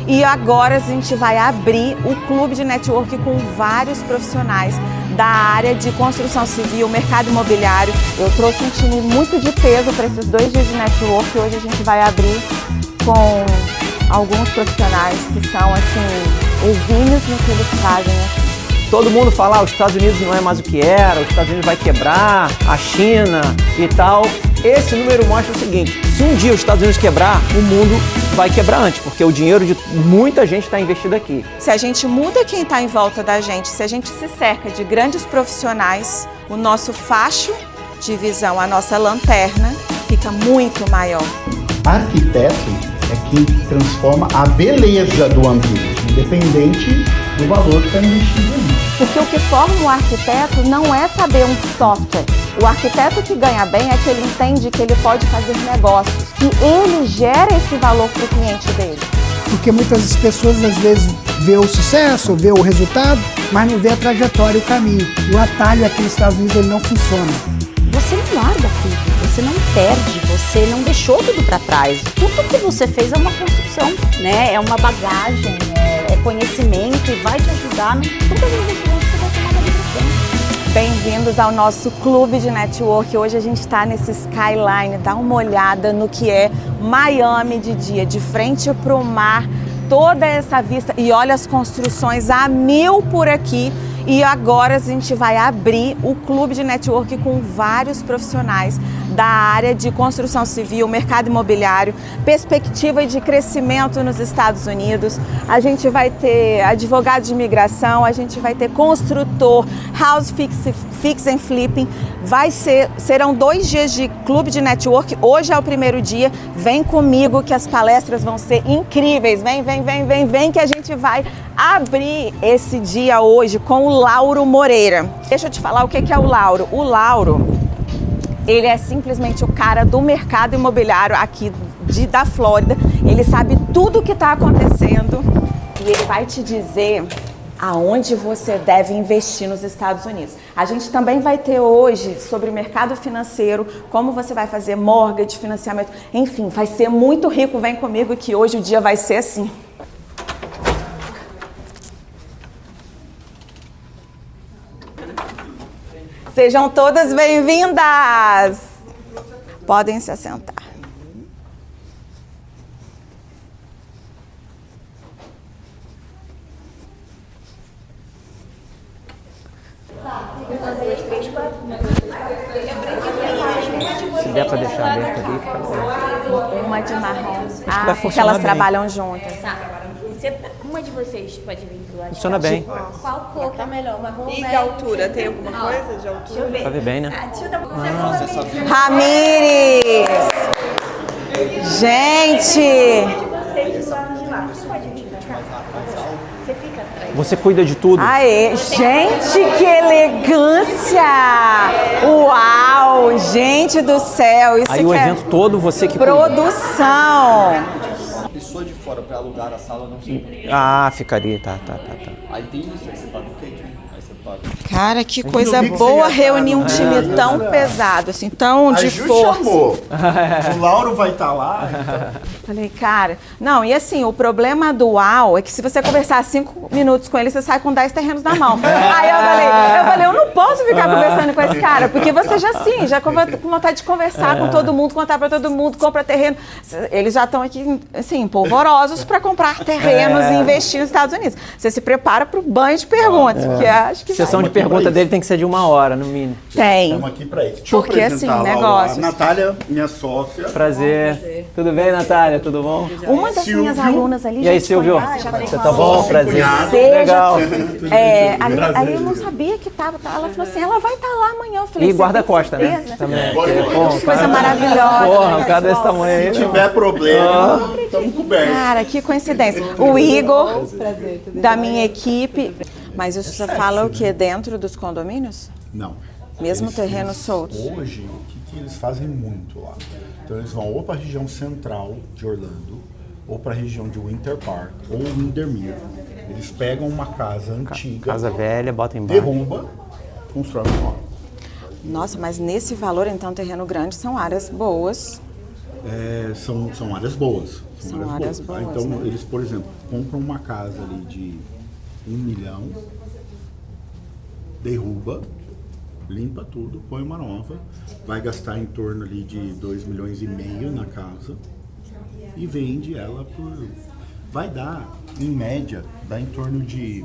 E agora a gente vai abrir o clube de network com vários profissionais da área de construção civil, mercado imobiliário. Eu trouxe um time muito de peso para esses 2 dias de network. Hoje a gente vai abrir com alguns profissionais que são, assim, exímios no que eles fazem. Todo mundo fala, os Estados Unidos não é mais o que era, os Estados Unidos vai quebrar, a China e tal. Esse número mostra o seguinte, se um dia os Estados Unidos quebrar, o mundo vai quebrar antes, porque o dinheiro de muita gente está investido aqui. Se a gente muda quem está em volta da gente, se a gente se cerca de grandes profissionais, o nosso facho de visão, a nossa lanterna, fica muito maior. Arquiteto é quem transforma a beleza do ambiente, independente do valor que está investido ali. Porque o que forma um arquiteto não é saber um software. O arquiteto que ganha bem é que ele entende que ele pode fazer negócios, que ele gera esse valor para o cliente dele. Porque muitas pessoas às vezes vê o sucesso, vê o resultado, mas não vê a trajetória, o caminho. O atalho aqui nos Estados Unidos ele não funciona. Você não larga tudo, você não perde, você não deixou tudo para trás. Tudo que você fez é uma construção, né? É uma bagagem, é conhecimento e vai te ajudar em todas as decisões que você vai tomar daqui pra frente. Bem-vindos ao nosso clube de network. Hoje a gente está nesse skyline, dá uma olhada no que é Miami de dia, de frente para o mar, toda essa vista e olha as construções a 1000 por aqui. E agora a gente vai abrir o clube de network com vários profissionais da área de construção civil, mercado imobiliário, perspectiva de crescimento nos Estados Unidos. A gente vai ter advogado de imigração, a gente vai ter construtor, house fix and flipping. Serão 2 dias de clube de network. Hoje é o primeiro dia. Vem comigo que as palestras vão ser incríveis. Vem que a gente vai abrir esse dia hoje com o Lauro Moreira. Deixa eu te falar o que é o Lauro. O Lauro, ele é simplesmente o cara do mercado imobiliário aqui da Flórida. Ele sabe tudo o que está acontecendo e ele vai te dizer aonde você deve investir nos Estados Unidos. A gente também vai ter hoje sobre o mercado financeiro, como você vai fazer mortgage, financiamento, enfim, vai ser muito rico. Vem comigo que hoje o dia vai ser assim. Sejam todas bem-vindas! Podem se assentar. Se der para deixar aberto ali, fica bom. Uma de marrom. vai Porque funcionar elas bem. trabalham juntas. Tá. Uma de vocês pode vir pro lado. Funciona bem. Qual cor que é melhor? Marrom, E velho? de altura? Tem alguma coisa de altura? Deixa eu ver. Pra ver bem, né? Deixa eu dar uma Ramires! Gente! vocês do lado de lá. Você pode vir pra cá? Você fica atrás. Você cuida de tudo. Aê! Gente, que elegância! Uau! Gente do céu! Isso Aí o que é evento todo você que cuida. produção! Pessoa de fora para alugar a sala não sei. Ah, ficaria, tá. Aí tem isso, aí você paga o cake, aí você paga. Cara, que coisa vi que boa você ia reunir um estar time no- tão pesado, assim, tão A de Ju força. chamou. O Lauro vai estar lá. Falei, cara, não, e assim, o problema do UAU é que se você conversar 5 minutos com ele, você sai com 10 terrenos na mão. Aí eu falei, eu não posso ficar conversando com esse cara, porque você já com vontade de conversar com todo mundo, contar pra todo mundo, compra terreno. Eles já estão aqui, assim, polvorosos pra comprar terrenos e investir nos Estados Unidos. Você se prepara pro banho de perguntas, porque acho que Sessão de aqui pra pergunta isso. dele tem que ser de 1 hora, no mínimo. tem. Estamos aqui para isso. Deixa eu Porque, apresentar assim, a Laura. negócios. A Natália, minha sócia. Prazer. Tudo bem, Natália? Tudo bom? Uma das Silvio. minhas alunas ali E aí, já te Silvio? conhece, já Você tá bom? Prazer. cunhado. Legal. Aí eu não sabia que tava. Ela falou assim, ela vai estar lá amanhã. Eu falei, E você guarda-costa, tem né? certeza? Também. Guarda-costas. Que coisa maravilhosa. Porra, um cara desse tamanho aí. Se tiver problema, estamos cobertos. Cara, que coincidência. O Igor, da minha equipe. Mas isso você fala o quê? Dentro dos condomínios? Não. Mesmo terrenos soltos? Hoje, o que eles fazem muito lá? Então eles vão ou para a região central de Orlando, ou para a região de Winter Park, ou Windermere. Eles pegam uma casa antiga, Casa velha, bota embaixo. derruba, constrói uma nova. Nossa, mas nesse valor, então, terreno grande são áreas boas. São áreas boas. São áreas boas, Então, né? eles, por exemplo, compram uma casa ali de 1 milhão, derruba, limpa tudo, põe uma nova, vai gastar em torno ali de 2,5 milhões na casa e vende ela por... Vai dar, em média, dá em torno de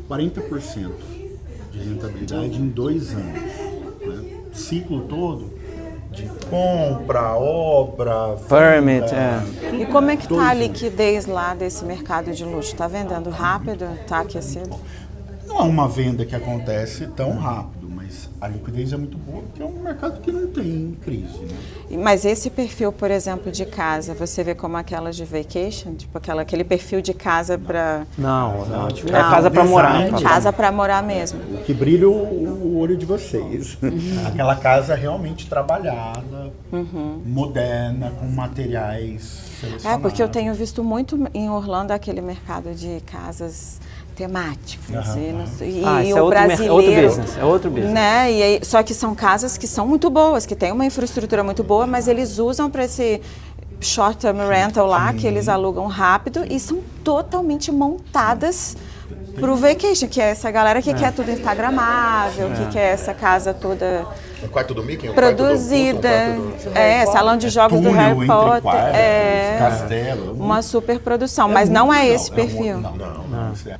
40% de rentabilidade em 2 anos. Né? Ciclo todo de compra, obra, Permit, venda, E como é que tá 2 a anos. liquidez lá desse mercado de luxo? Tá vendendo rápido? Tá aquecido? Não é uma venda que acontece tão rápido, mas a liquidez é muito boa, porque é um mercado que não tem crise, né? Mas esse perfil, por exemplo, de casa, você vê como aquelas de vacation? Tipo aquele perfil de casa para... Não. Tipo, Não, é casa pra morar. design. Casa para morar mesmo. O que brilha o olho de vocês. Aquela casa realmente trabalhada, moderna, com materiais selecionados. Porque eu tenho visto muito em Orlando aquele mercado de casas temáticas. E isso o brasileiro, é outro business. né? E aí, só que são casas que são muito boas, que têm uma infraestrutura muito boa, mas eles usam para esse short-term rental lá, que eles alugam rápido e são totalmente montadas pro vacation, que é essa galera que quer tudo instagramável, que quer essa casa toda Um quarto do Mickey, um produzida, quarto do Puto, um quarto do... salão de jogos do Túnel Harry entre Potter, quartos, castelo. uma super produção, mas não é esse perfil. Não. Isso é-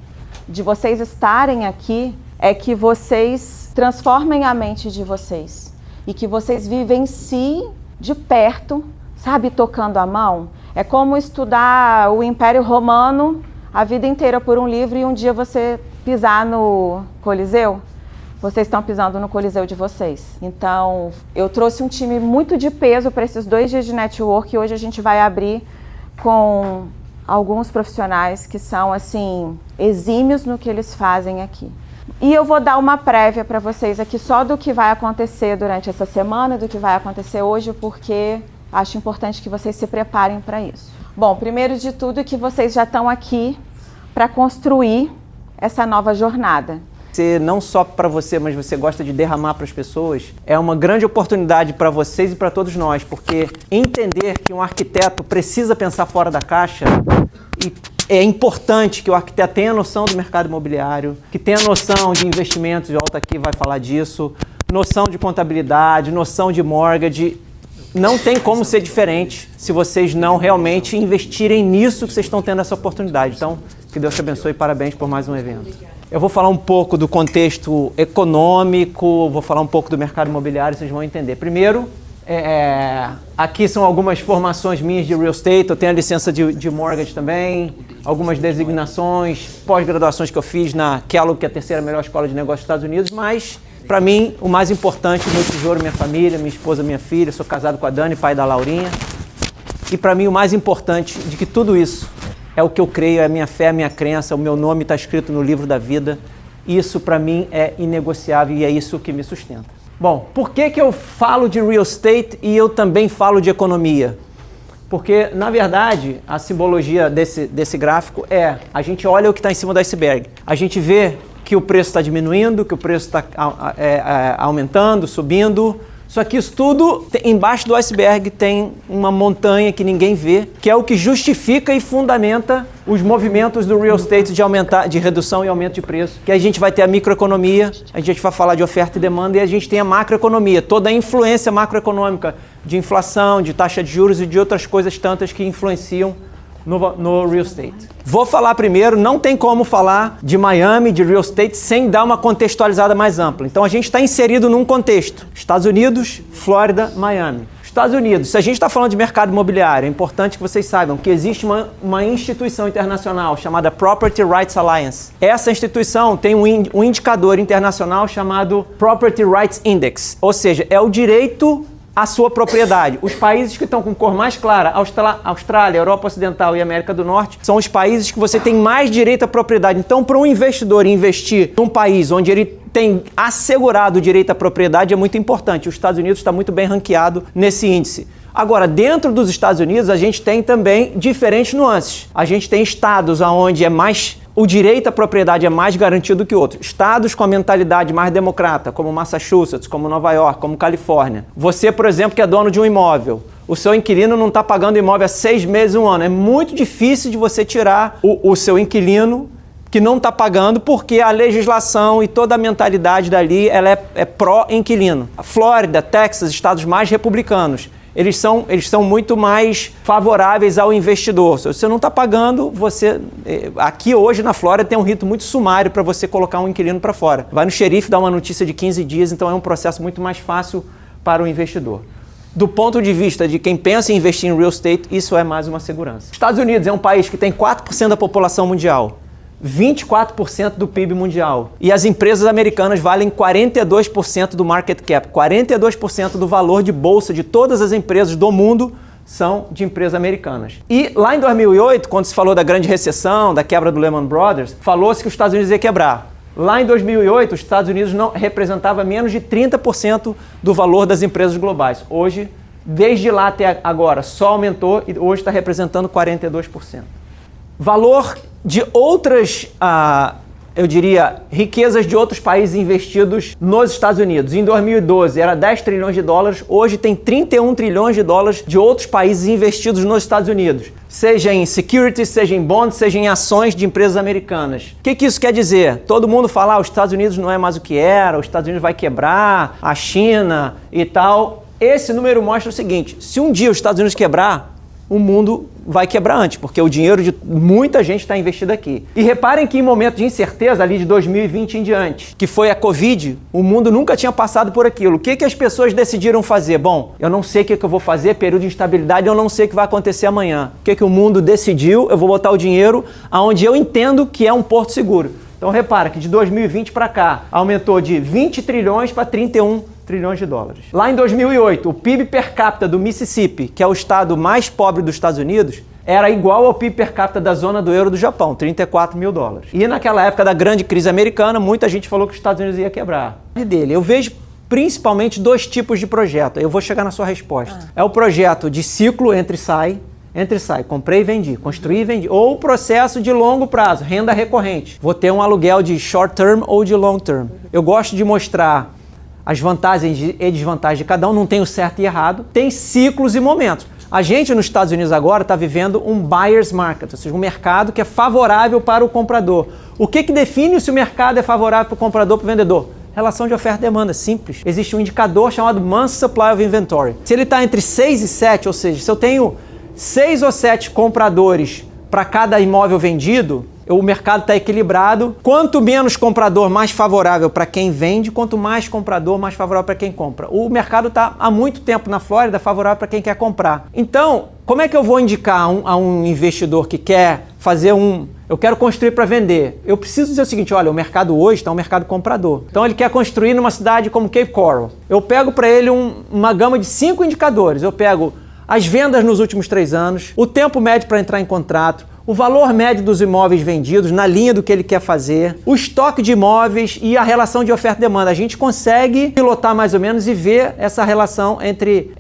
De vocês estarem aqui é que vocês transformem a mente de vocês e que vocês vivenciem de perto, sabe, tocando a mão. É como estudar o Império Romano a vida inteira por um livro e um dia você pisar no Coliseu. Vocês estão pisando no Coliseu de vocês. Então, eu trouxe um time muito de peso para esses 2 dias de network e hoje a gente vai abrir com alguns profissionais que são, assim, exímios no que eles fazem aqui. E eu vou dar uma prévia para vocês aqui só do que vai acontecer durante essa semana, do que vai acontecer hoje, porque acho importante que vocês se preparem para isso. Bom, primeiro de tudo é que vocês já estão aqui para construir essa nova jornada. Não só para você, mas você gosta de derramar para as pessoas, é uma grande oportunidade para vocês e para todos nós, porque entender que um arquiteto precisa pensar fora da caixa, e é importante que o arquiteto tenha noção do mercado imobiliário, que tenha noção de investimentos, o Alta aqui vai falar disso, noção de contabilidade, noção de mortgage. Não tem como ser diferente se vocês não realmente investirem nisso que vocês estão tendo essa oportunidade. Então, que Deus te abençoe e parabéns por mais um evento. Eu vou falar um pouco do contexto econômico, vou falar um pouco do mercado imobiliário, vocês vão entender. Primeiro, aqui são algumas formações minhas de real estate, eu tenho a licença de mortgage também, algumas designações, pós-graduações que eu fiz na Kellogg, que é a 3ª melhor escola de negócios dos Estados Unidos, mas, para mim, o mais importante, meu tesouro, minha família, minha esposa, minha filha, sou casado com a Dani, pai da Laurinha, e para mim o mais importante de que tudo isso é o que eu creio, é a minha fé, a minha crença, o meu nome está escrito no livro da vida. Isso, para mim, é inegociável e é isso que me sustenta. Bom, por que eu falo de real estate e eu também falo de economia? Porque, na verdade, a simbologia desse gráfico a gente olha o que está em cima do iceberg. A gente vê que o preço está diminuindo, que o preço está aumentando, subindo. Só que isso tudo, embaixo do iceberg tem uma montanha que ninguém vê, que é o que justifica e fundamenta os movimentos do real estate de redução e aumento de preço. Que a gente vai ter a microeconomia, a gente vai falar de oferta e demanda, e a gente tem a macroeconomia, toda a influência macroeconômica de inflação, de taxa de juros e de outras coisas tantas que influenciam no real estate. Vou falar primeiro, não tem como falar de Miami, de real estate, sem dar uma contextualizada mais ampla. Então a gente está inserido num contexto. Estados Unidos, Flórida, Miami. Estados Unidos, se a gente está falando de mercado imobiliário, é importante que vocês saibam que existe uma instituição internacional chamada Property Rights Alliance. Essa instituição tem um indicador internacional chamado Property Rights Index, ou seja, é o direito à sua propriedade. Os países que estão com cor mais clara, Austrália, Europa Ocidental e América do Norte, são os países que você tem mais direito à propriedade. Então, para um investidor investir num país onde ele tem assegurado o direito à propriedade é muito importante. Os Estados Unidos está muito bem ranqueado nesse índice. Agora, dentro dos Estados Unidos, a gente tem também diferentes nuances. A gente tem estados onde o direito à propriedade é mais garantido que outros. Estados com a mentalidade mais democrata, como Massachusetts, como Nova York, como Califórnia. Você, por exemplo, que é dono de um imóvel, o seu inquilino não está pagando imóvel há 6 meses, 1 ano. É muito difícil de você tirar o seu inquilino que não está pagando, porque a legislação e toda a mentalidade dali ela é pró-inquilino. A Flórida, Texas, estados mais republicanos, eles são muito mais favoráveis ao investidor. Se você não está pagando, aqui hoje na Flórida tem um rito muito sumário para você colocar um inquilino para fora. Vai no xerife, dá uma notícia de 15 dias, então é um processo muito mais fácil para o investidor. Do ponto de vista de quem pensa em investir em real estate, isso é mais uma segurança. Estados Unidos é um país que tem 4% da população mundial, 24% do PIB mundial. E as empresas americanas valem 42% do market cap, 42% do valor de bolsa de todas as empresas do mundo são de empresas americanas. E lá em 2008, quando se falou da grande recessão, da quebra do Lehman Brothers, falou-se que os Estados Unidos ia quebrar. Lá em 2008, os Estados Unidos não representava menos de 30% do valor das empresas globais. Hoje, desde lá até agora, só aumentou e hoje está representando 42%. Valor de outras, eu diria, riquezas de outros países investidos nos Estados Unidos. Em 2012 era 10 trilhões de dólares, hoje tem 31 trilhões de dólares de outros países investidos nos Estados Unidos. Seja em securities, seja em bonds, seja em ações de empresas americanas. O que isso quer dizer? Todo mundo fala, os Estados Unidos não é mais o que era, os Estados Unidos vai quebrar, a China e tal. Esse número mostra o seguinte, se um dia os Estados Unidos quebrar, o mundo vai quebrar antes, porque o dinheiro de muita gente está investido aqui. E reparem que em momento de incerteza, ali de 2020 em diante, que foi a Covid, o mundo nunca tinha passado por aquilo. O que as pessoas decidiram fazer? Bom, eu não sei o que eu vou fazer, período de instabilidade, eu não sei o que vai acontecer amanhã. O que o mundo decidiu? Eu vou botar o dinheiro aonde eu entendo que é um porto seguro. Então repara que de 2020 para cá, aumentou de 20 trilhões para 31 trilhões de dólares. Lá em 2008, o PIB per capita do Mississippi, que é o estado mais pobre dos Estados Unidos, era igual ao PIB per capita da zona do euro do Japão, 34 mil dólares. E naquela época da grande crise americana, muita gente falou que os Estados Unidos ia quebrar. Eu vejo principalmente 2 tipos de projeto. Eu vou chegar na sua resposta. É o projeto de ciclo entra e sai, comprei e vendi, construí e vendi. Ou o processo de longo prazo, renda recorrente. Vou ter um aluguel de short term ou de long term. Eu gosto de mostrar as vantagens e desvantagens de cada um, não tem o certo e errado. Tem ciclos e momentos. A gente nos Estados Unidos agora está vivendo um buyer's market, ou seja, um mercado que é favorável para o comprador. O que define se o mercado é favorável para o comprador ou para o vendedor? Relação de oferta e demanda, simples. Existe um indicador chamado Month Supply of Inventory. Se ele está entre 6 e 7, ou seja, se eu tenho 6 ou 7 compradores para cada imóvel vendido, o mercado está equilibrado. Quanto menos comprador, mais favorável para quem vende, quanto mais comprador, mais favorável para quem compra. O mercado está há muito tempo na Flórida favorável para quem quer comprar. Então, como é que eu vou indicar a um investidor que quer fazer eu quero construir para vender? Eu preciso dizer o seguinte, olha, o mercado hoje está um mercado comprador. Então ele quer construir numa cidade como Cape Coral. Eu pego para ele uma gama de 5 indicadores. Eu pego as vendas nos últimos 3 anos, o tempo médio para entrar em contrato, o valor médio dos imóveis vendidos na linha do que ele quer fazer, o estoque de imóveis e a relação de oferta e demanda. A gente consegue pilotar mais ou menos e ver essa relação entre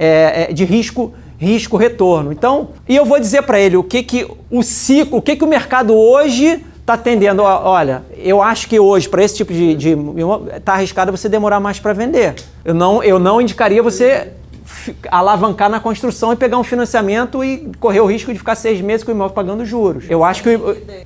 de risco-retorno. Então, e eu vou dizer para ele o que o mercado hoje está tendendo. Olha, eu acho que hoje, para esse tipo de está arriscado você demorar mais para vender. Eu não indicaria você alavancar na construção e pegar um financiamento e correr o risco de ficar 6 meses com o imóvel pagando juros. Eu acho que...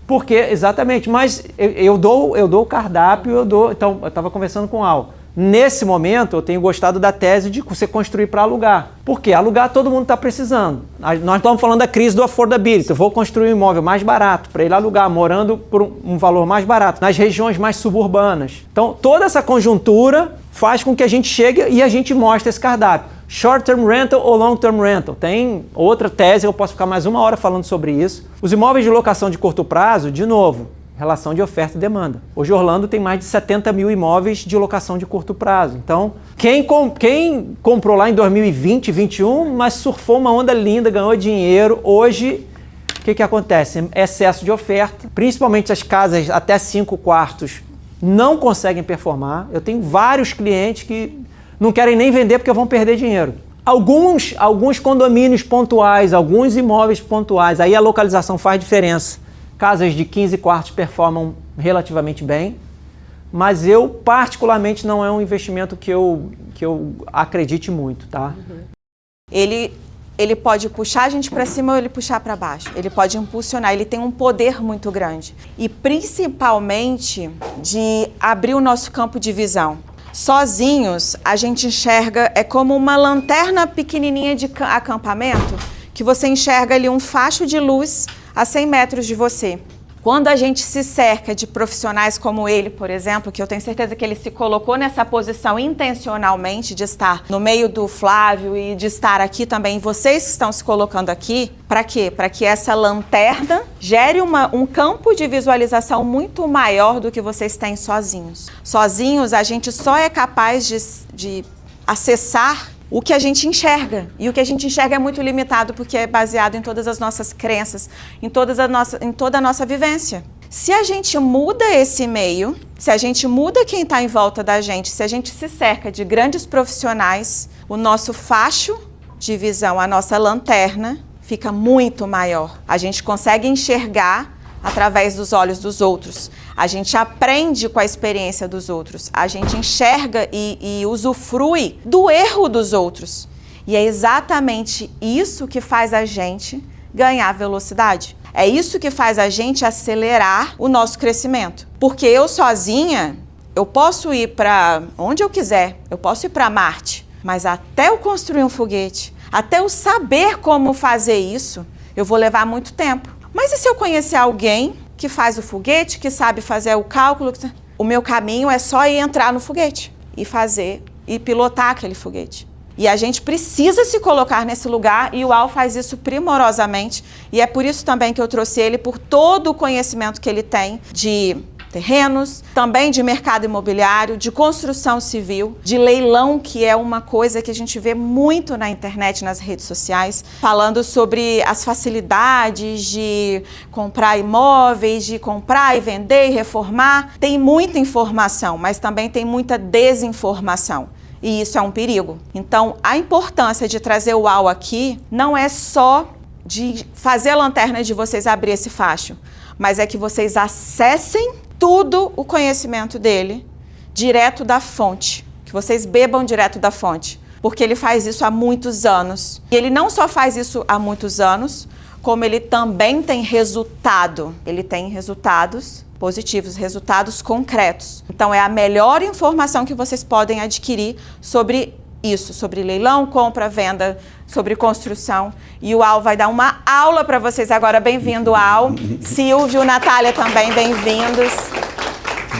Porque, exatamente, mas eu dou o cardápio, Então, eu estava conversando com o Al. Nesse momento, eu tenho gostado da tese de você construir para alugar. Por quê? Alugar todo mundo está precisando. Nós estamos falando da crise do affordability. Eu vou construir um imóvel mais barato para ele alugar, morando por um valor mais barato, nas regiões mais suburbanas. Então, toda essa conjuntura faz com que a gente chegue e a gente mostre esse cardápio. Short-term rental ou long-term rental. Tem outra tese, eu posso ficar mais 1 hora falando sobre isso. Os imóveis de locação de curto prazo, de novo, relação de oferta e demanda. Hoje Orlando tem mais de 70 mil imóveis de locação de curto prazo. Então, quem comprou lá em 2020, 2021, mas surfou uma onda linda, ganhou dinheiro, hoje, o que acontece? Excesso de oferta, principalmente as casas até 5 quartos não conseguem performar. Eu tenho vários clientes que não querem nem vender porque vão perder dinheiro. Alguns condomínios pontuais, alguns imóveis pontuais, aí a localização faz diferença. Casas de 15 quartos performam relativamente bem, mas eu, particularmente, não é um investimento que eu acredite muito, tá? Ele ele pode puxar a gente para cima ou ele puxar para baixo. Ele pode impulsionar, ele tem um poder muito grande. E principalmente de abrir o nosso campo de visão. Sozinhos, a gente enxerga, é como uma lanterna pequenininha de acampamento, que você enxerga ali um facho de luz a 100 metros de você. Quando a gente se cerca de profissionais como ele, por exemplo, que eu tenho certeza que ele se colocou nessa posição intencionalmente de estar no meio do Flávio e de estar aqui também, vocês que estão se colocando aqui, para quê? Para que essa lanterna gere um campo de visualização muito maior do que vocês têm sozinhos. Sozinhos, a gente só é capaz de acessar o que a gente enxerga. E o que a gente enxerga é muito limitado porque é baseado em todas as nossas crenças, em toda a nossa vivência. Se a gente muda esse meio, se a gente muda quem está em volta da gente, se a gente se cerca de grandes profissionais, o nosso facho de visão, a nossa lanterna, fica muito maior. A gente consegue enxergar através dos olhos dos outros. A gente aprende com a experiência dos outros. A gente enxerga e usufrui do erro dos outros. E é exatamente isso que faz a gente ganhar velocidade. É isso que faz a gente acelerar o nosso crescimento. Porque eu sozinha, eu posso ir para onde eu quiser. Eu posso ir para Marte. Mas até eu construir um foguete, até eu saber como fazer isso, eu vou levar muito tempo. Mas e se eu conhecer alguém que faz o foguete, que sabe fazer o cálculo? O meu caminho é só ir entrar no foguete e fazer, e pilotar aquele foguete. E a gente precisa se colocar nesse lugar e o Al faz isso primorosamente. E é por isso também que eu trouxe ele, por todo o conhecimento que ele tem de terrenos, também de mercado imobiliário, de construção civil, de leilão, que é uma coisa que a gente vê muito na internet, nas redes sociais, falando sobre as facilidades de comprar imóveis, de comprar e vender e reformar. Tem muita informação, mas também tem muita desinformação. E isso é um perigo. Então, a importância de trazer o Al aqui não é só de fazer a lanterna de vocês abrir esse facho, mas é que vocês acessem tudo o conhecimento dele direto da fonte, que vocês bebam direto da fonte, porque ele faz isso há muitos anos. E ele não só faz isso há muitos anos, como ele também tem resultado. Ele tem resultados positivos, resultados concretos. Então é a melhor informação que vocês podem adquirir sobre isso, sobre leilão, compra, venda, sobre construção. E o Al vai dar uma aula para vocês agora. Bem-vindo, Al. Silvio, Natália também, bem-vindos.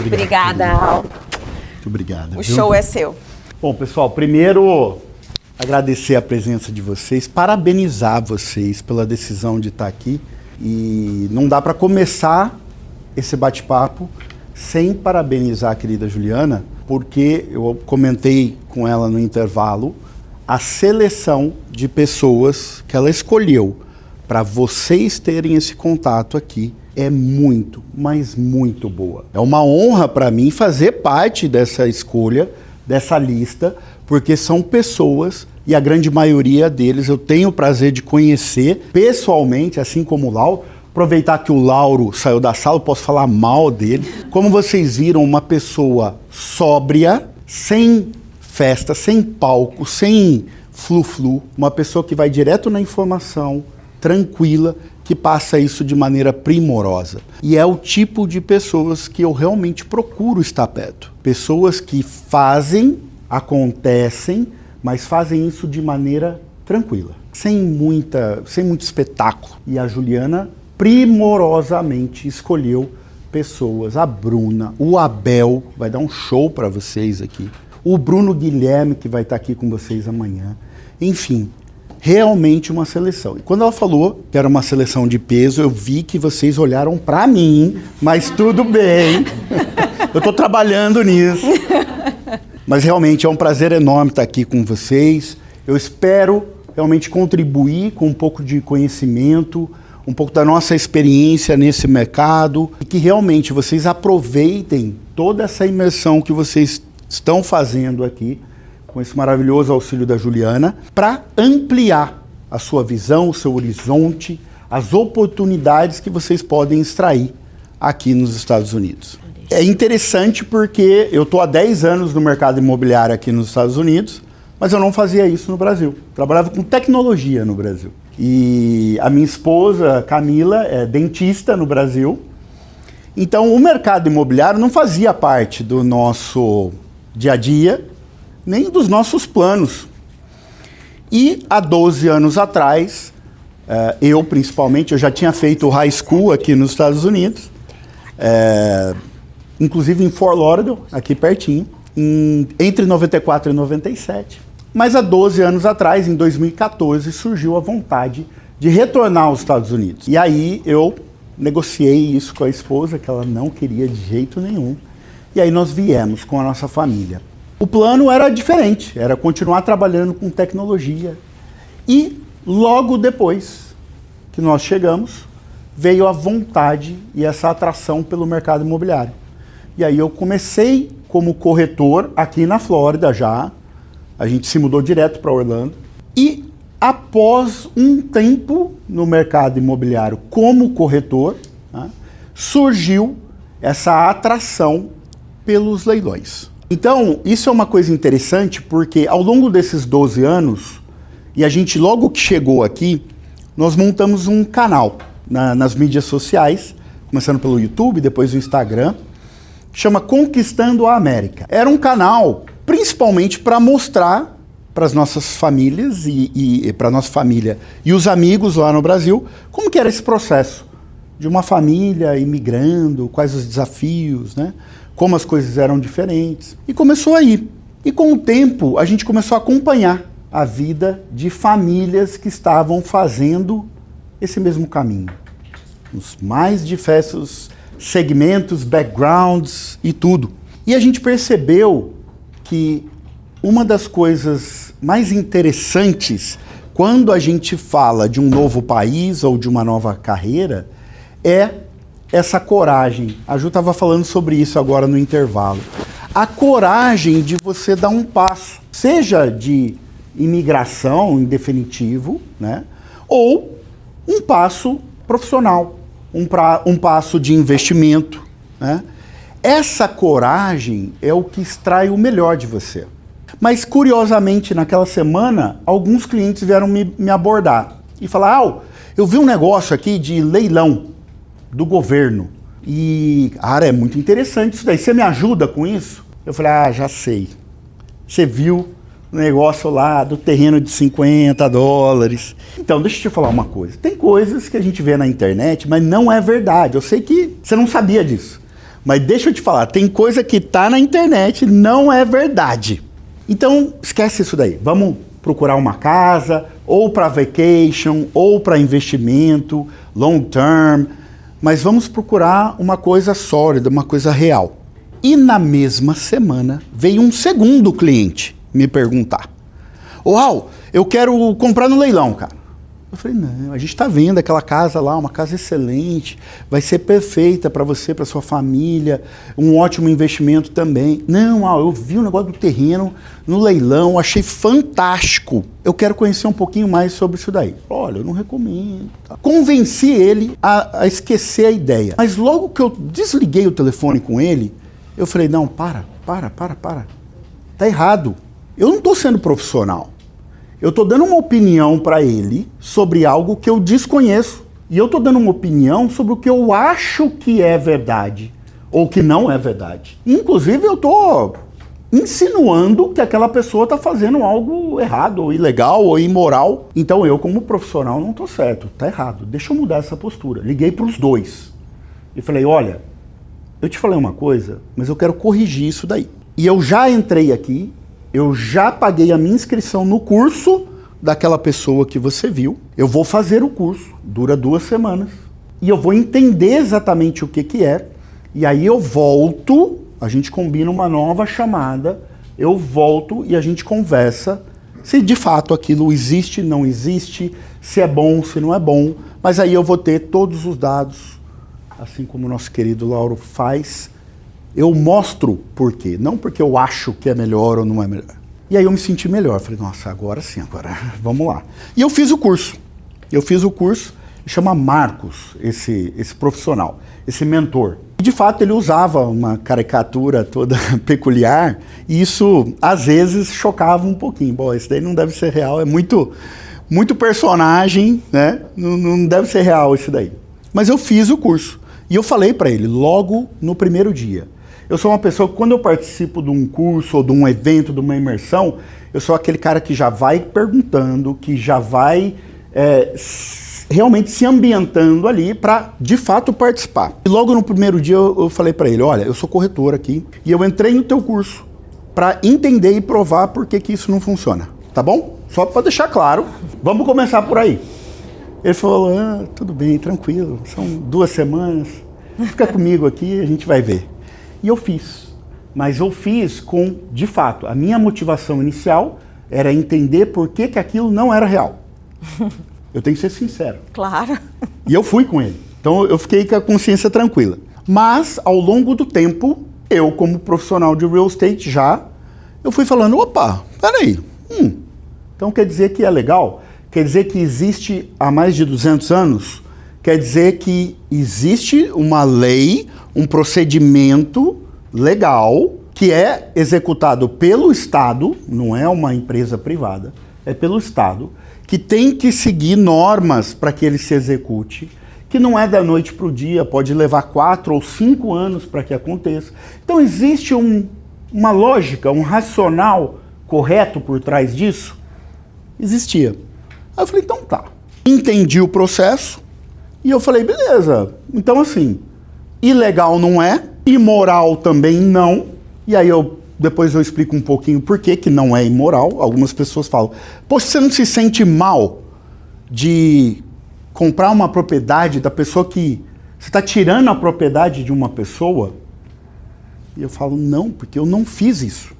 Obrigada, Al. Muito obrigado. O show é seu. Bom, pessoal, primeiro agradecer a presença de vocês, parabenizar vocês pela decisão de estar aqui. E não dá para começar esse bate-papo sem parabenizar a querida Juliana, porque eu comentei com ela no intervalo a seleção de pessoas que ela escolheu para vocês terem esse contato aqui é muito, mas muito boa. É uma honra para mim fazer parte dessa escolha, dessa lista, porque são pessoas, e a grande maioria deles eu tenho o prazer de conhecer pessoalmente, assim como o Lauro. Aproveitar que o Lauro saiu da sala, eu posso falar mal dele. Como vocês viram, uma pessoa sóbria, sem festa, sem palco, sem flu-flu, uma pessoa que vai direto na informação, tranquila, que passa isso de maneira primorosa. E é o tipo de pessoas que eu realmente procuro estar perto. Pessoas que fazem, acontecem, mas fazem isso de maneira tranquila, sem muito espetáculo. E a Juliana primorosamente escolheu pessoas, a Bruna, o Abel, vai dar um show para vocês aqui, o Bruno Guilherme, que vai estar aqui com vocês amanhã. Enfim, realmente uma seleção. E quando ela falou que era uma seleção de peso, eu vi que vocês olharam para mim, mas tudo bem, eu estou trabalhando nisso. Mas realmente é um prazer enorme estar aqui com vocês. Eu espero realmente contribuir com um pouco de conhecimento, um pouco da nossa experiência nesse mercado, e que realmente vocês aproveitem toda essa imersão que vocês estão fazendo aqui, com esse maravilhoso auxílio da Juliana, para ampliar a sua visão, o seu horizonte, as oportunidades que vocês podem extrair aqui nos Estados Unidos. É interessante porque eu estou há 10 anos no mercado imobiliário aqui nos Estados Unidos, Mas eu não fazia isso no Brasil. Trabalhava com tecnologia no Brasil. E a minha esposa, Camila, é dentista no Brasil. Então, o mercado imobiliário não fazia parte do nosso dia a dia, nem dos nossos planos. E há 12 anos atrás, eu principalmente, eu já tinha feito o high school aqui nos Estados Unidos, inclusive em Fort Lauderdale, aqui pertinho, entre 94 e 97. Mas há 12 anos atrás, em 2014, surgiu a vontade de retornar aos Estados Unidos. E aí eu negociei isso com a esposa, que ela não queria de jeito nenhum. E aí nós viemos com a nossa família. O plano era diferente, era continuar trabalhando com tecnologia. E logo depois que nós chegamos, veio a vontade e essa atração pelo mercado imobiliário. E aí eu comecei como corretor aqui na Flórida já. A gente se mudou direto para Orlando. E após um tempo no mercado imobiliário como corretor, né, surgiu essa atração pelos leilões. Então, isso é uma coisa interessante porque ao longo desses 12 anos, e a gente logo que chegou aqui, nós montamos um canal nas mídias sociais, começando pelo YouTube, depois o Instagram, chama Conquistando a América. Era um canal principalmente para mostrar para as nossas famílias e para a nossa família e os amigos lá no Brasil como que era esse processo de uma família imigrando, quais os desafios, né? Como as coisas eram diferentes. E começou aí. E com o tempo a gente começou a acompanhar a vida de famílias que estavam fazendo esse mesmo caminho. Os mais diversos segmentos, backgrounds e tudo. E a gente percebeu que uma das coisas mais interessantes quando a gente fala de um novo país ou de uma nova carreira é essa coragem. A Ju estava falando sobre isso agora no intervalo. A coragem de você dar um passo, seja de imigração em definitivo, né? Ou um passo profissional, um passo de investimento, né? Essa coragem é o que extrai o melhor de você. Mas, curiosamente, naquela semana, alguns clientes vieram me abordar e falar: eu vi um negócio aqui de leilão do governo e, cara, é muito interessante isso daí, você me ajuda com isso? Eu falei: já sei. Você viu o negócio lá do terreno de $50. Então, deixa eu te falar uma coisa. Tem coisas que a gente vê na internet, mas não é verdade. Eu sei que você não sabia disso. Mas deixa eu te falar, tem coisa que tá na internet e não é verdade. Então, esquece isso daí. Vamos procurar uma casa, ou para vacation, ou para investimento, long term. Mas vamos procurar uma coisa sólida, uma coisa real. E na mesma semana, veio um segundo cliente me perguntar: Uau, eu quero comprar no leilão, cara. Eu falei: não, a gente está vendo aquela casa lá, uma casa excelente, vai ser perfeita para você, para sua família, um ótimo investimento também. Não, eu vi o negócio do terreno no leilão, achei fantástico. Eu quero conhecer um pouquinho mais sobre isso daí. Olha, eu não recomendo. Tá? Convenci ele a esquecer a ideia. Mas logo que eu desliguei o telefone com ele, eu falei: não, para. Tá errado. Eu não estou sendo profissional. Eu estou dando uma opinião para ele sobre algo que eu desconheço. E eu estou dando uma opinião sobre o que eu acho que é verdade ou que não é verdade. Inclusive, eu estou insinuando que aquela pessoa está fazendo algo errado, ou ilegal, ou imoral. Então eu, como profissional, não estou certo. Está errado. Deixa eu mudar essa postura. Liguei para os dois. E falei: olha, eu te falei uma coisa, mas eu quero corrigir isso daí. E eu já entrei aqui. Eu já paguei a minha inscrição no curso daquela pessoa que você viu. Eu vou fazer o curso, dura 2 semanas. E eu vou entender exatamente o que é. E aí eu volto, a gente combina uma nova chamada, eu volto e a gente conversa se de fato aquilo existe, não existe, se é bom, se não é bom. Mas aí eu vou ter todos os dados, assim como o nosso querido Lauro faz. Eu mostro por quê, não porque eu acho que é melhor ou não é melhor. E aí eu me senti melhor, falei: nossa, agora sim, agora vamos lá. E eu fiz o curso. Chama Marcos, esse profissional, esse mentor. De fato, ele usava uma caricatura toda peculiar e isso, às vezes, chocava um pouquinho. Bom, isso daí não deve ser real, é muito personagem, né? Não deve ser real isso daí. Mas eu fiz o curso e eu falei para ele logo no primeiro dia. Eu sou uma pessoa que quando eu participo de um curso ou de um evento, de uma imersão, eu sou aquele cara que já vai perguntando, que já vai realmente se ambientando ali para, de fato, participar. E logo no primeiro dia eu falei para ele, olha, eu sou corretor aqui e eu entrei no teu curso para entender e provar por que isso não funciona, tá bom? Só para deixar claro, vamos começar por aí. Ele falou, tudo bem, tranquilo, são 2 semanas, fica comigo aqui, a gente vai ver. E eu fiz, mas eu fiz com, de fato, a minha motivação inicial era entender por que aquilo não era real. Eu tenho que ser sincero. Claro. E eu fui com ele. Então eu fiquei com a consciência tranquila. Mas, ao longo do tempo, eu, como profissional de real estate eu fui falando, opa, peraí. Então quer dizer que é legal? Quer dizer que existe há mais de 200 anos? Quer dizer que existe uma lei, um procedimento legal que é executado pelo Estado, não é uma empresa privada, é pelo Estado, que tem que seguir normas para que ele se execute, que não é da noite para o dia, pode levar 4 ou 5 anos para que aconteça. Então existe uma lógica, um racional correto por trás disso? Existia. Aí eu falei, então tá. Entendi o processo e eu falei, beleza, então assim, ilegal não é, imoral também não, e aí depois eu explico um pouquinho por que não é imoral. Algumas pessoas falam, poxa, você não se sente mal de comprar uma propriedade da pessoa que... Você está tirando a propriedade de uma pessoa? E eu falo, não, porque eu não fiz isso.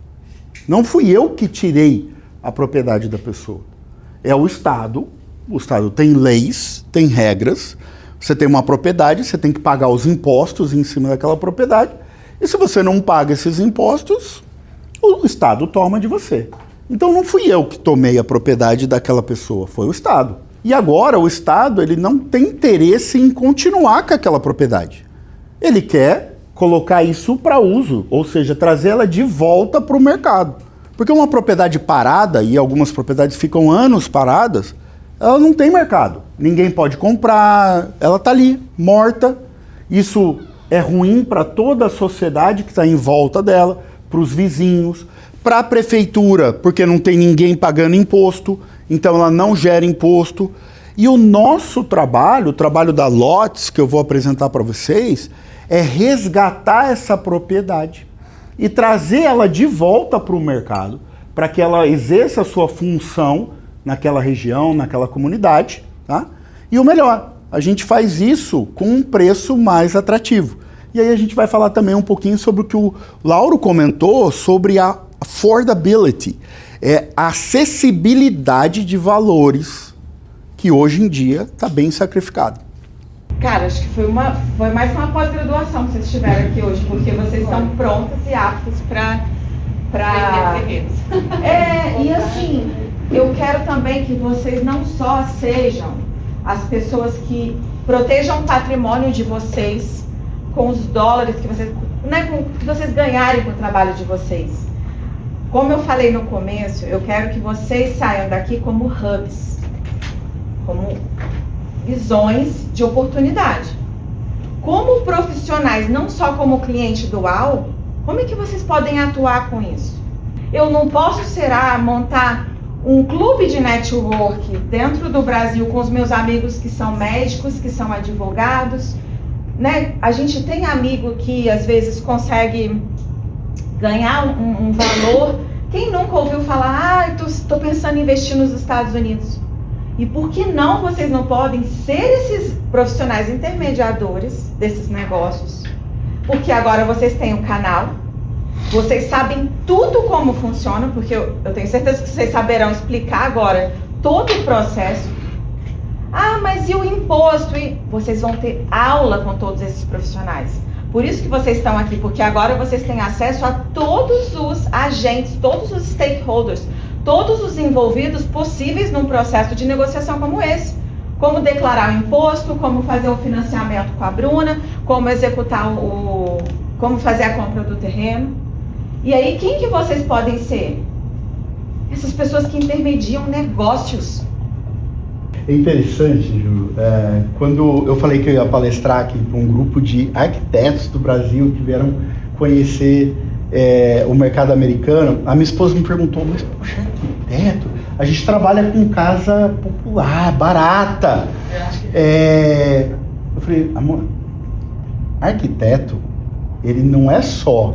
Não fui eu que tirei a propriedade da pessoa. É o Estado tem leis, tem regras. Você tem uma propriedade, você tem que pagar os impostos em cima daquela propriedade. E se você não paga esses impostos, o Estado toma de você. Então não fui eu que tomei a propriedade daquela pessoa, foi o Estado. E agora o Estado ele não tem interesse em continuar com aquela propriedade. Ele quer colocar isso para uso, ou seja, trazê-la de volta para o mercado. Porque uma propriedade parada, e algumas propriedades ficam anos paradas, ela não tem mercado. Ninguém pode comprar, ela está ali, morta. Isso é ruim para toda a sociedade que está em volta dela, para os vizinhos, para a prefeitura, porque não tem ninguém pagando imposto, então ela não gera imposto. E o nosso trabalho, o trabalho da Lotes, que eu vou apresentar para vocês, é resgatar essa propriedade e trazer ela de volta para o mercado, para que ela exerça a sua função naquela região, naquela comunidade, tá? E o melhor, a gente faz isso com um preço mais atrativo. E aí a gente vai falar também um pouquinho sobre o que o Lauro comentou sobre a affordability, a acessibilidade de valores que hoje em dia está bem sacrificado. Cara, acho que foi mais uma pós-graduação que vocês tiveram aqui hoje, porque vocês estão prontas e aptas para e assim, eu quero também que vocês não só sejam as pessoas que protejam o patrimônio de vocês com os dólares que vocês ganharem com o trabalho de vocês. Como eu falei no começo, eu quero que vocês saiam daqui como hubs, como visões de oportunidade. Como profissionais, não só como cliente dual, como é que vocês podem atuar com isso? Eu não posso, montar um clube de network dentro do Brasil com os meus amigos que são médicos, que são advogados, né? A gente tem amigo que às vezes consegue ganhar um valor. Quem nunca ouviu falar, estou pensando em investir nos Estados Unidos? E por que não vocês não podem ser esses profissionais intermediadores desses negócios? Porque agora vocês têm um canal, vocês sabem tudo como funciona, porque eu tenho certeza que vocês saberão explicar agora todo o processo. Ah, mas e o imposto? Vocês vão ter aula com todos esses profissionais. Por isso que vocês estão aqui, porque agora vocês têm acesso a todos os agentes, todos os stakeholders, todos os envolvidos possíveis num processo de negociação como esse. Como declarar o imposto, como fazer o financiamento com a Bruna, como executar como fazer a compra do terreno. E aí, quem que vocês podem ser? Essas pessoas que intermediam negócios. É interessante, Ju, quando eu falei que eu ia palestrar aqui para um grupo de arquitetos do Brasil que vieram conhecer o mercado americano, a minha esposa me perguntou, mas poxa, arquiteto, a gente trabalha com casa popular, barata. Eu falei, amor, arquiteto, ele não é só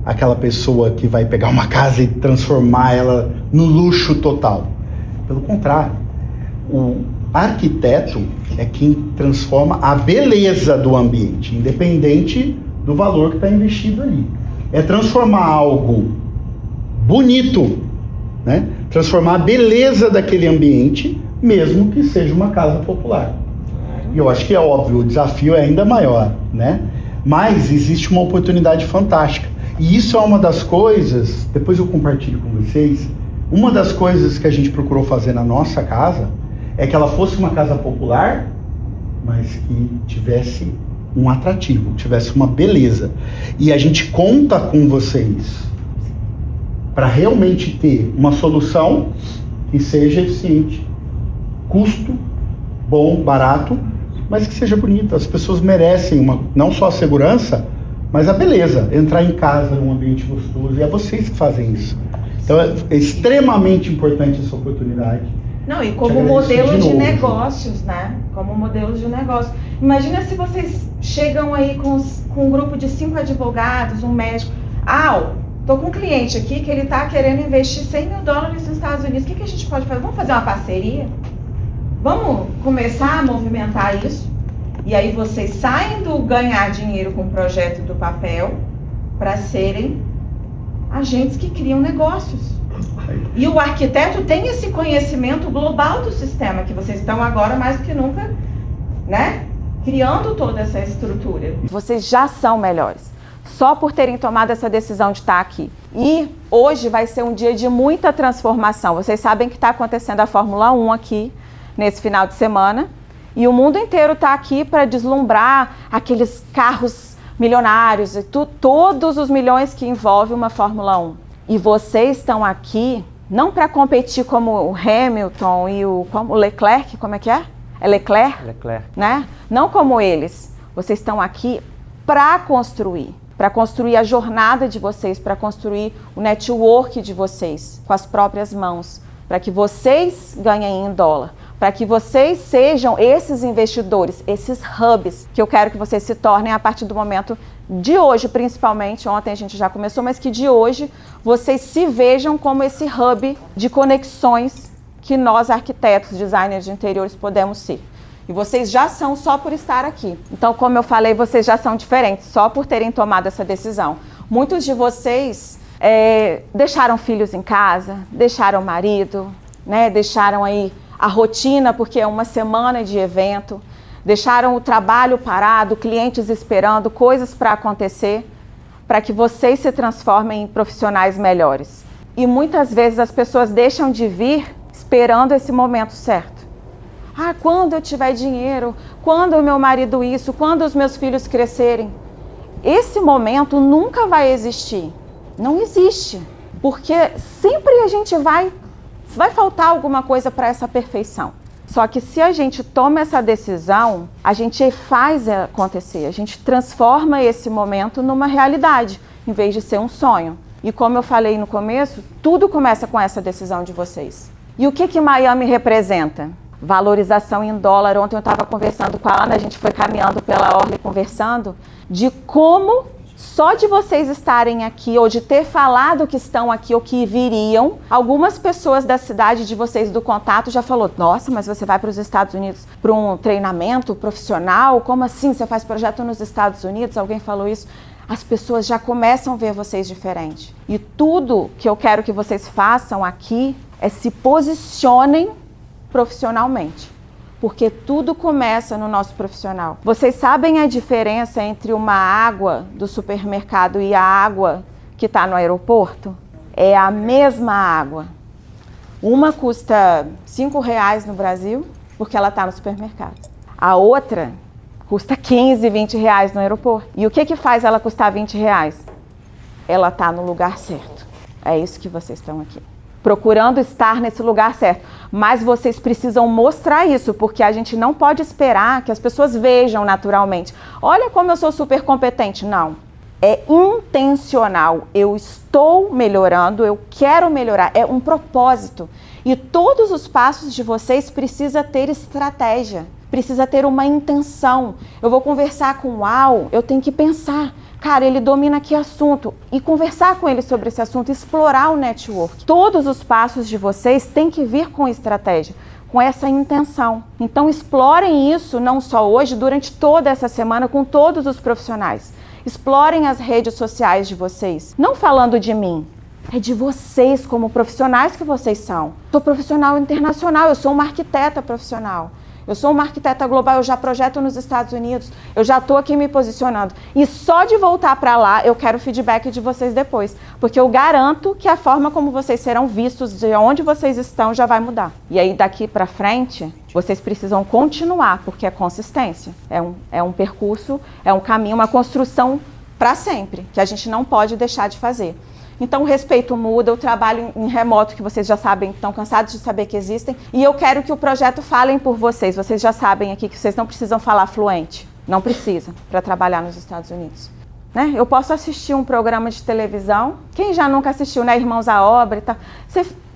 aquela pessoa que vai pegar uma casa e transformar ela no luxo total. Pelo contrário, o arquiteto é quem transforma a beleza do ambiente, independente do valor que está investido ali. É transformar algo bonito, né? Transformar a beleza daquele ambiente, mesmo que seja uma casa popular. E eu acho que é óbvio, o desafio é ainda maior, né? Mas existe uma oportunidade fantástica. E isso é uma das coisas, depois eu compartilho com vocês, uma das coisas que a gente procurou fazer na nossa casa é que ela fosse uma casa popular, mas que tivesse um atrativo, tivesse uma beleza. E a gente conta com vocês para realmente ter uma solução que seja eficiente, custo bom, barato, mas que seja bonita. As pessoas merecem não só a segurança, mas a beleza, entrar em casa num ambiente gostoso, e é vocês que fazem isso. Então é extremamente importante essa oportunidade. Não, e como modelo de negócios, né? Como modelo de negócio. Imagina se vocês chegam aí com um grupo de 5 advogados, um médico. Tô com um cliente aqui que ele tá querendo investir $100 mil nos Estados Unidos. O que a gente pode fazer? Vamos fazer uma parceria? Vamos começar a movimentar isso? E aí vocês saem do ganhar dinheiro com o projeto do papel para serem agentes que criam negócios. E o arquiteto tem esse conhecimento global do sistema, que vocês estão agora mais do que nunca, né? Criando toda essa estrutura. Vocês já são melhores, só por terem tomado essa decisão de estar aqui. E hoje vai ser um dia de muita transformação. Vocês sabem que está acontecendo a Fórmula 1 aqui, nesse final de semana. E o mundo inteiro está aqui para deslumbrar aqueles carros milionários e todos os milhões que envolve uma Fórmula 1. E vocês estão aqui não para competir como o Hamilton e o Leclerc, como é que é? É Leclerc? Leclerc. Né? Não como eles. Vocês estão aqui para construir a jornada de vocês, para construir o network de vocês com as próprias mãos, para que vocês ganhem em dólar, para que vocês sejam esses investidores, esses hubs que eu quero que vocês se tornem a partir do momento de hoje, principalmente. Ontem a gente já começou, mas que de hoje vocês se vejam como esse hub de conexões que nós, arquitetos, designers de interiores, podemos ser. E vocês já são só por estar aqui. Então, como eu falei, vocês já são diferentes só por terem tomado essa decisão. Muitos de vocês deixaram filhos em casa, deixaram marido, né? Deixaram aí a rotina, porque é uma semana de evento, deixaram o trabalho parado, clientes esperando, coisas para acontecer, para que vocês se transformem em profissionais melhores. E muitas vezes as pessoas deixam de vir esperando esse momento certo. Quando eu tiver dinheiro, quando o meu marido isso, quando os meus filhos crescerem. Esse momento nunca vai existir. Não existe. Porque sempre a gente vai faltar alguma coisa para essa perfeição. Só que se a gente toma essa decisão, a gente faz acontecer, a gente transforma esse momento numa realidade, em vez de ser um sonho. E como eu falei no começo, tudo começa com essa decisão de vocês. E o que Miami representa? Valorização em dólar. Ontem eu estava conversando com a Ana, a gente foi caminhando pela orla e conversando de como só de vocês estarem aqui, ou de ter falado que estão aqui ou que viriam, algumas pessoas da cidade de vocês, do contato, já falou: nossa, mas você vai para os Estados Unidos para um treinamento profissional? Como assim? Você faz projeto nos Estados Unidos? Alguém falou isso? As pessoas já começam a ver vocês diferente. E tudo que eu quero que vocês façam aqui é se posicionem profissionalmente. Porque tudo começa no nosso profissional. Vocês sabem a diferença entre uma água do supermercado e a água que está no aeroporto? É a mesma água. Uma custa R$5 no Brasil, porque ela está no supermercado. A outra custa 15, 20 reais no aeroporto. E o que faz ela custar 20 reais? Ela está no lugar certo. É isso que vocês estão aqui. Procurando estar nesse lugar certo. Mas vocês precisam mostrar isso, porque a gente não pode esperar que as pessoas vejam naturalmente. Olha como eu sou super competente. Não. É intencional. Eu estou melhorando, eu quero melhorar. É um propósito. E todos os passos de vocês precisam ter estratégia. Precisa ter uma intenção. Eu vou conversar com o Uau, eu tenho que pensar. Cara, ele domina que assunto? E conversar com ele sobre esse assunto, explorar o network. Todos os passos de vocês têm que vir com estratégia, com essa intenção. Então explorem isso não só hoje, durante toda essa semana com todos os profissionais. Explorem as redes sociais de vocês. Não falando de mim, é de vocês como profissionais que vocês são. Sou profissional internacional, eu sou uma arquiteta profissional. Eu sou uma arquiteta global, eu já projeto nos Estados Unidos, eu já estou aqui me posicionando. E só de voltar para lá, eu quero feedback de vocês depois. Porque eu garanto que a forma como vocês serão vistos, de onde vocês estão, já vai mudar. E aí, daqui para frente, vocês precisam continuar, porque é consistência. É um percurso, é um caminho, uma construção para sempre, que a gente não pode deixar de fazer. Então o respeito muda, o trabalho em remoto que vocês já sabem, estão cansados de saber que existem. E eu quero que o projeto falem por vocês. Vocês já sabem aqui que vocês não precisam falar fluente. Não precisa para trabalhar nos Estados Unidos. Né? Eu posso assistir um programa de televisão. Quem já nunca assistiu, né, Irmãos à Obra e tal.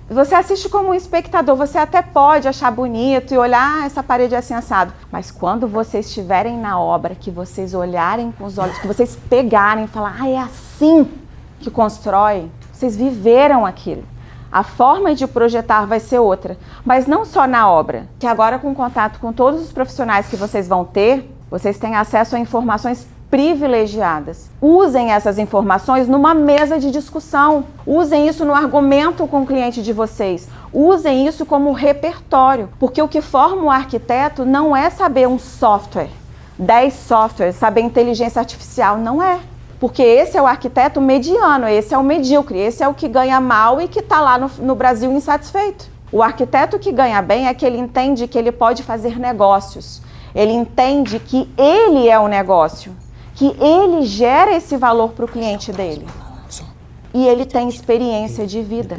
Você assiste como um espectador, você até pode achar bonito e olhar essa parede assim assado. Mas quando vocês estiverem na obra, que vocês olharem com os olhos, que vocês pegarem e falar, é assim que constrói, vocês viveram aquilo. A forma de projetar vai ser outra, mas não só na obra, que agora com contato com todos os profissionais que vocês vão ter, vocês têm acesso a informações privilegiadas. Usem essas informações numa mesa de discussão, usem isso no argumento com o cliente de vocês, usem isso como repertório, porque o que forma o arquiteto não é saber um software, 10 softwares, saber inteligência artificial, não é. Porque esse é o arquiteto mediano, esse é o medíocre, esse é o que ganha mal e que está lá no Brasil insatisfeito. O arquiteto que ganha bem é que ele entende que ele pode fazer negócios. Ele entende que ele é o negócio, que ele gera esse valor para o cliente dele. E ele tem experiência de vida.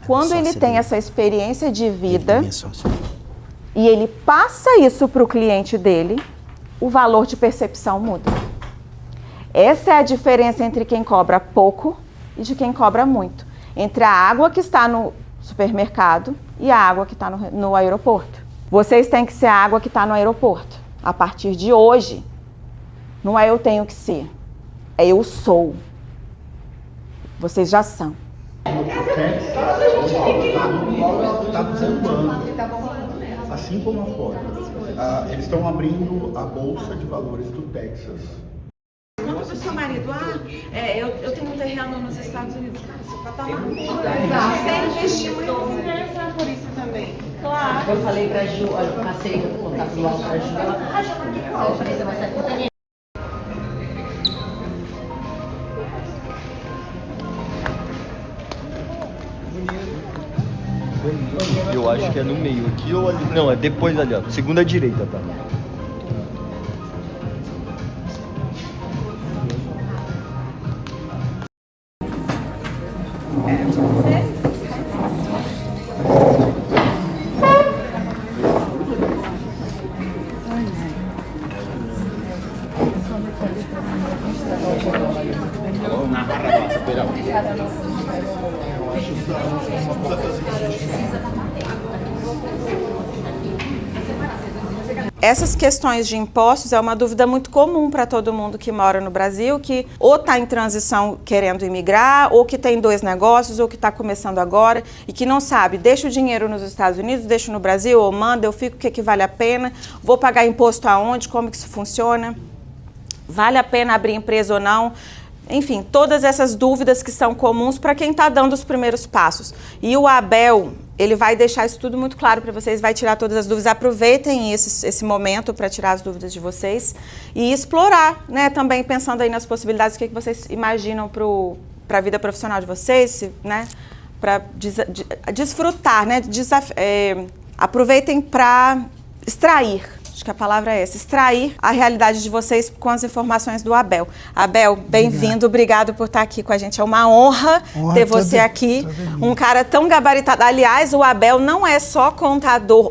Quando ele tem essa experiência de vida e ele passa isso para o cliente dele, o valor de percepção muda. Essa é a diferença entre quem cobra pouco e de quem cobra muito. Entre a água que está no supermercado e a água que está no aeroporto. Vocês têm que ser a água que está no aeroporto. A partir de hoje, não é eu tenho que ser, é eu sou. Vocês já são. Está bombando. Assim como a Ford. Eles estão abrindo a Bolsa de Valores do Texas. Conta pro seu marido, eu tenho um terreno nos Estados Unidos, cara, você pode estar maluco. Exato. Você investiu e conversar por isso também. Claro. Eu falei pra Ju, olha, eu passei o contato do Alto pra Ju, ela falou, eu falei, você vai sair com o Eu acho que é no meio aqui ou ali. Não, é depois ali, ó. Segunda direita, tá? Essas questões de impostos é uma dúvida muito comum para todo mundo que mora no Brasil, que ou está em transição querendo imigrar, ou que tem 2 negócios, ou que está começando agora e que não sabe, deixa o dinheiro nos Estados Unidos, deixa no Brasil, ou manda, eu fico, o que vale a pena, vou pagar imposto aonde, como que isso funciona, vale a pena abrir empresa ou não. Enfim, todas essas dúvidas que são comuns para quem está dando os primeiros passos. E o Abel, ele vai deixar isso tudo muito claro para vocês, vai tirar todas as dúvidas. Aproveitem esse momento para tirar as dúvidas de vocês e explorar, né? Também pensando aí nas possibilidades, o que vocês imaginam para a vida profissional de vocês, né? Para desfrutar, né? aproveitem para extrair. Acho que a palavra é essa, extrair a realidade de vocês com as informações do Abel. Abel, bem-vindo, obrigado por estar aqui com a gente. É uma honra ter você aqui, um cara tão gabaritado. Aliás, o Abel não é só contador,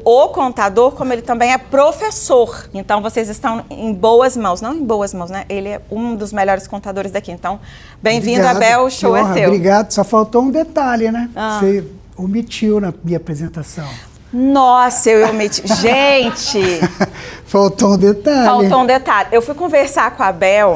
como ele também é professor. Então, vocês estão em boas mãos. Não em boas mãos, né? Ele é um dos melhores contadores daqui. Então, bem-vindo, Abel, o show é seu. Obrigado, só faltou um detalhe, né? Você omitiu na minha apresentação. Nossa, eu omiti. Gente! Faltou um detalhe. Faltou um detalhe. Eu fui conversar com a Abel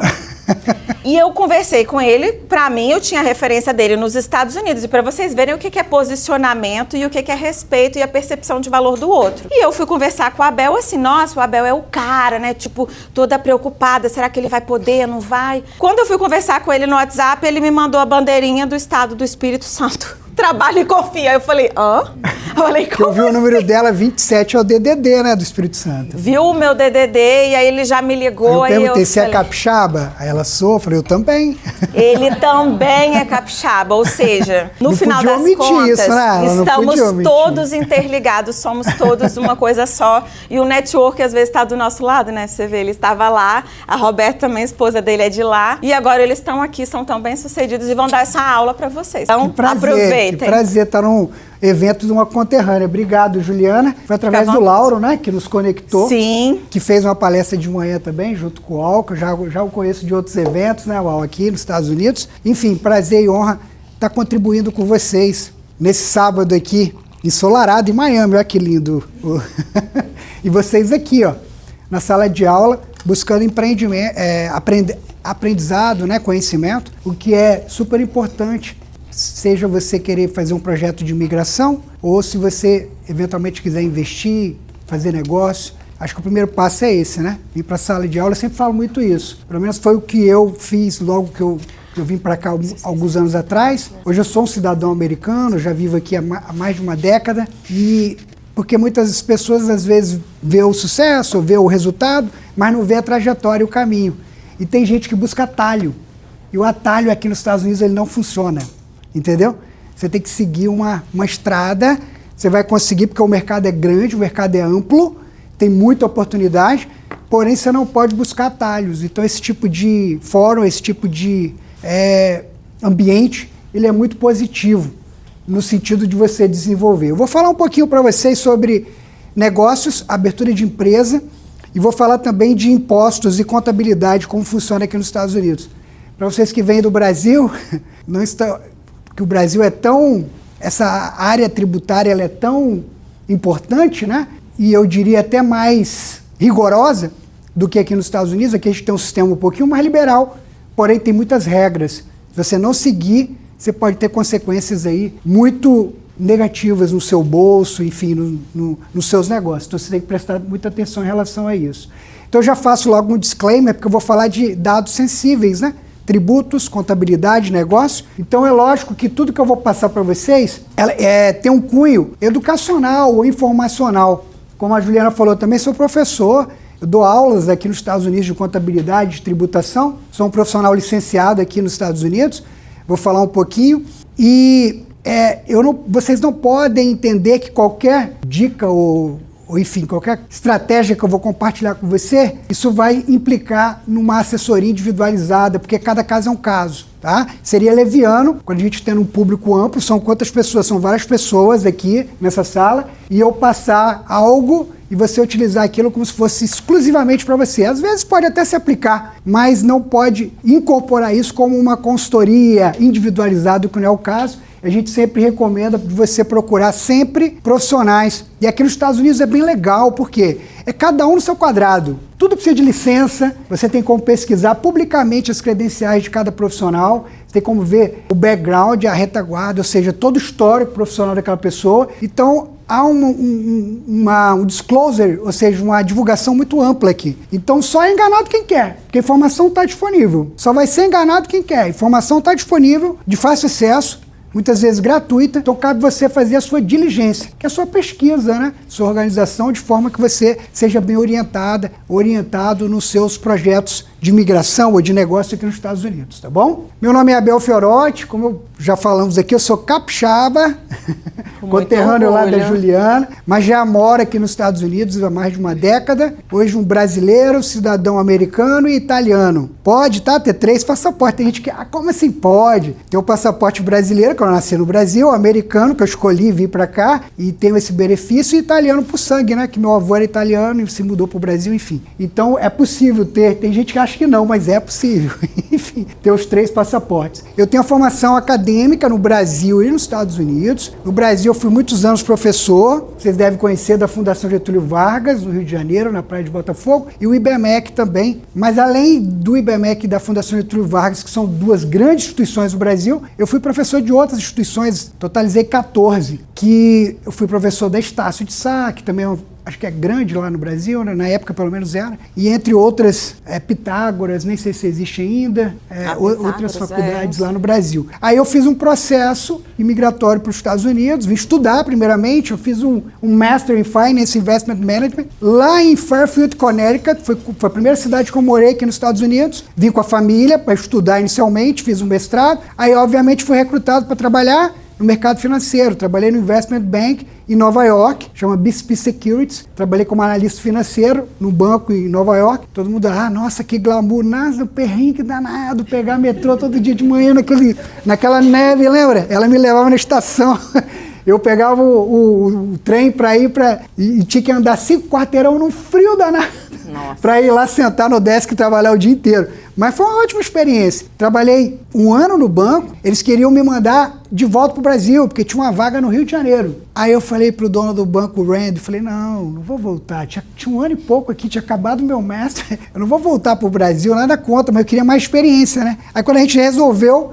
e eu conversei com ele. Pra mim, eu tinha a referência dele nos Estados Unidos. E pra vocês verem o que é posicionamento e o que é respeito e a percepção de valor do outro. E eu fui conversar com a Abel assim, nossa, o Abel é o cara, né? Tipo, toda preocupada, será que ele vai poder, não vai? Quando eu fui conversar com ele no WhatsApp, ele me mandou a bandeirinha do Estado do Espírito Santo. Trabalha e confia. Eu falei, hã? Eu falei, como eu vi o número dela, 27, é o DDD, né, do Espírito Santo. Viu o meu DDD e aí ele já me ligou. Aí eu perguntei se é capixaba, aí ela sofre, eu também. Ele também é capixaba, ou seja, no não final das contas, isso, né? estamos todos interligados, somos todos uma coisa só. E o network às vezes está do nosso lado, né? Você vê, ele estava lá, a Roberta também, a esposa dele, é de lá, e agora eles estão aqui, são tão bem-sucedidos e vão dar essa aula para vocês. Então, aproveitem. Que prazer estar num evento de uma conterrânea. Obrigado, Juliana. Foi através do Lauro, né, que nos conectou. Sim. Que fez uma palestra de manhã também, junto com o Alca. Já o conheço de outros eventos, né, Al, aqui nos Estados Unidos. Enfim, prazer e honra estar contribuindo com vocês nesse sábado aqui, ensolarado em Miami. Olha que lindo. E vocês aqui, ó, na sala de aula, buscando empreendimento, aprendizado, né, conhecimento, o que é super importante. Seja você querer fazer um projeto de imigração ou se você eventualmente quiser investir, fazer negócio. Acho que o primeiro passo é esse, né? Ir para a sala de aula, eu sempre falo muito isso. Pelo menos foi o que eu fiz logo que eu vim para cá alguns anos atrás. Hoje eu sou um cidadão americano, já vivo aqui há mais de uma década. E porque muitas pessoas às vezes vê o sucesso, vê o resultado, mas não vê a trajetória e o caminho. E tem gente que busca atalho. E o atalho aqui nos Estados Unidos ele não funciona. Entendeu? Você tem que seguir uma estrada, você vai conseguir porque o mercado é grande, o mercado é amplo, tem muita oportunidade, porém você não pode buscar atalhos. Então esse tipo de fórum, esse tipo de ambiente, ele é muito positivo no sentido de você desenvolver. Eu vou falar um pouquinho para vocês sobre negócios, abertura de empresa e vou falar também de impostos e contabilidade, como funciona aqui nos Estados Unidos. Para vocês que vêm do Brasil, não estão... que o Brasil é tão, essa área tributária ela é tão importante, né? E eu diria até mais rigorosa do que aqui nos Estados Unidos. Aqui a gente tem um sistema um pouquinho mais liberal, porém tem muitas regras. Se você não seguir, você pode ter consequências aí muito negativas no seu bolso, enfim, nos seus negócios. Então você tem que prestar muita atenção em relação a isso. Então eu já faço logo um disclaimer, porque eu vou falar de dados sensíveis, né? Tributos, contabilidade, negócio. Então é lógico que tudo que eu vou passar para vocês tem um cunho educacional ou informacional. Como a Juliana falou também, sou professor, eu dou aulas aqui nos Estados Unidos de contabilidade, de tributação, sou um profissional licenciado aqui nos Estados Unidos, vou falar um pouquinho. E vocês não podem entender que qualquer dica ou enfim, qualquer estratégia que eu vou compartilhar com você, isso vai implicar numa assessoria individualizada, porque cada caso é um caso, tá? Seria leviano, quando a gente tem um público amplo, são quantas pessoas? São várias pessoas aqui nessa sala, e eu passar algo e você utilizar aquilo como se fosse exclusivamente para você. Às vezes pode até se aplicar, mas não pode incorporar isso como uma consultoria individualizada, que não é o caso. A gente sempre recomenda você procurar sempre profissionais. E aqui nos Estados Unidos é bem legal, porque é cada um no seu quadrado. Tudo precisa de licença, você tem como pesquisar publicamente as credenciais de cada profissional, você tem como ver o background, a retaguarda, ou seja, todo o histórico profissional daquela pessoa. Então, há um disclosure, ou seja, uma divulgação muito ampla aqui. Então, só é enganado quem quer, porque a informação está disponível. Só vai ser enganado quem quer. A informação está disponível, de fácil acesso, muitas vezes gratuita, então cabe você fazer a sua diligência, que é a sua pesquisa, né? Sua organização, de forma que você seja bem orientado nos seus projetos de imigração ou de negócio aqui nos Estados Unidos, tá bom? Meu nome é Abel Fiorotti, como já falamos aqui, eu sou capixaba, conterrâneo lá da Juliana, mas já moro aqui nos Estados Unidos há mais de uma década. Hoje um brasileiro, cidadão americano e italiano. Pode, tá? Ter 3 passaportes. Tem gente que, como assim pode? Tem o passaporte brasileiro, que eu nasci no Brasil, o americano, que eu escolhi vir pra cá, e tenho esse benefício, e italiano por sangue, né? Que meu avô era italiano e se mudou pro Brasil, enfim. Então é possível ter, tem gente que acha que não, mas é possível, enfim, ter os 3 passaportes. Eu tenho a formação acadêmica no Brasil e nos Estados Unidos. No Brasil eu fui muitos anos professor, vocês devem conhecer da Fundação Getúlio Vargas, no Rio de Janeiro, na Praia de Botafogo, e o IBMEC também. Mas além do IBMEC e da Fundação Getúlio Vargas, que são 2 grandes instituições do Brasil, eu fui professor de outras instituições, totalizei 14, que eu fui professor da Estácio de Sá, que também acho que é grande lá no Brasil, né? Na época pelo menos era, e entre outras, Pitágoras, nem sei se existe ainda, outras faculdades lá no Brasil. Aí eu fiz um processo imigratório para os Estados Unidos, vim estudar primeiramente, eu fiz um Master in Finance Investment Management, lá em Fairfield, Connecticut, foi a primeira cidade que eu morei aqui nos Estados Unidos, vim com a família para estudar inicialmente, fiz um mestrado, aí obviamente fui recrutado para trabalhar no mercado financeiro, trabalhei no Investment Bank em Nova York, chama BCP Securities, trabalhei como analista financeiro no banco em Nova York, todo mundo, nossa, que glamour, nossa, perrengue danado, pegar metrô todo dia de manhã naquela neve, lembra? Ela me levava na estação, eu pegava o trem para ir e tinha que andar 5 quarteirão num frio danado, para ir lá sentar no desk e trabalhar o dia inteiro. Mas foi uma ótima experiência. Trabalhei 1 ano no banco, eles queriam me mandar de volta para o Brasil, porque tinha uma vaga no Rio de Janeiro. Aí eu falei pro dono do banco, Randy, falei, não vou voltar. Tinha 1 ano e pouco aqui, tinha acabado o meu mestre, eu não vou voltar pro Brasil, nada contra, mas eu queria mais experiência, né? Aí quando a gente resolveu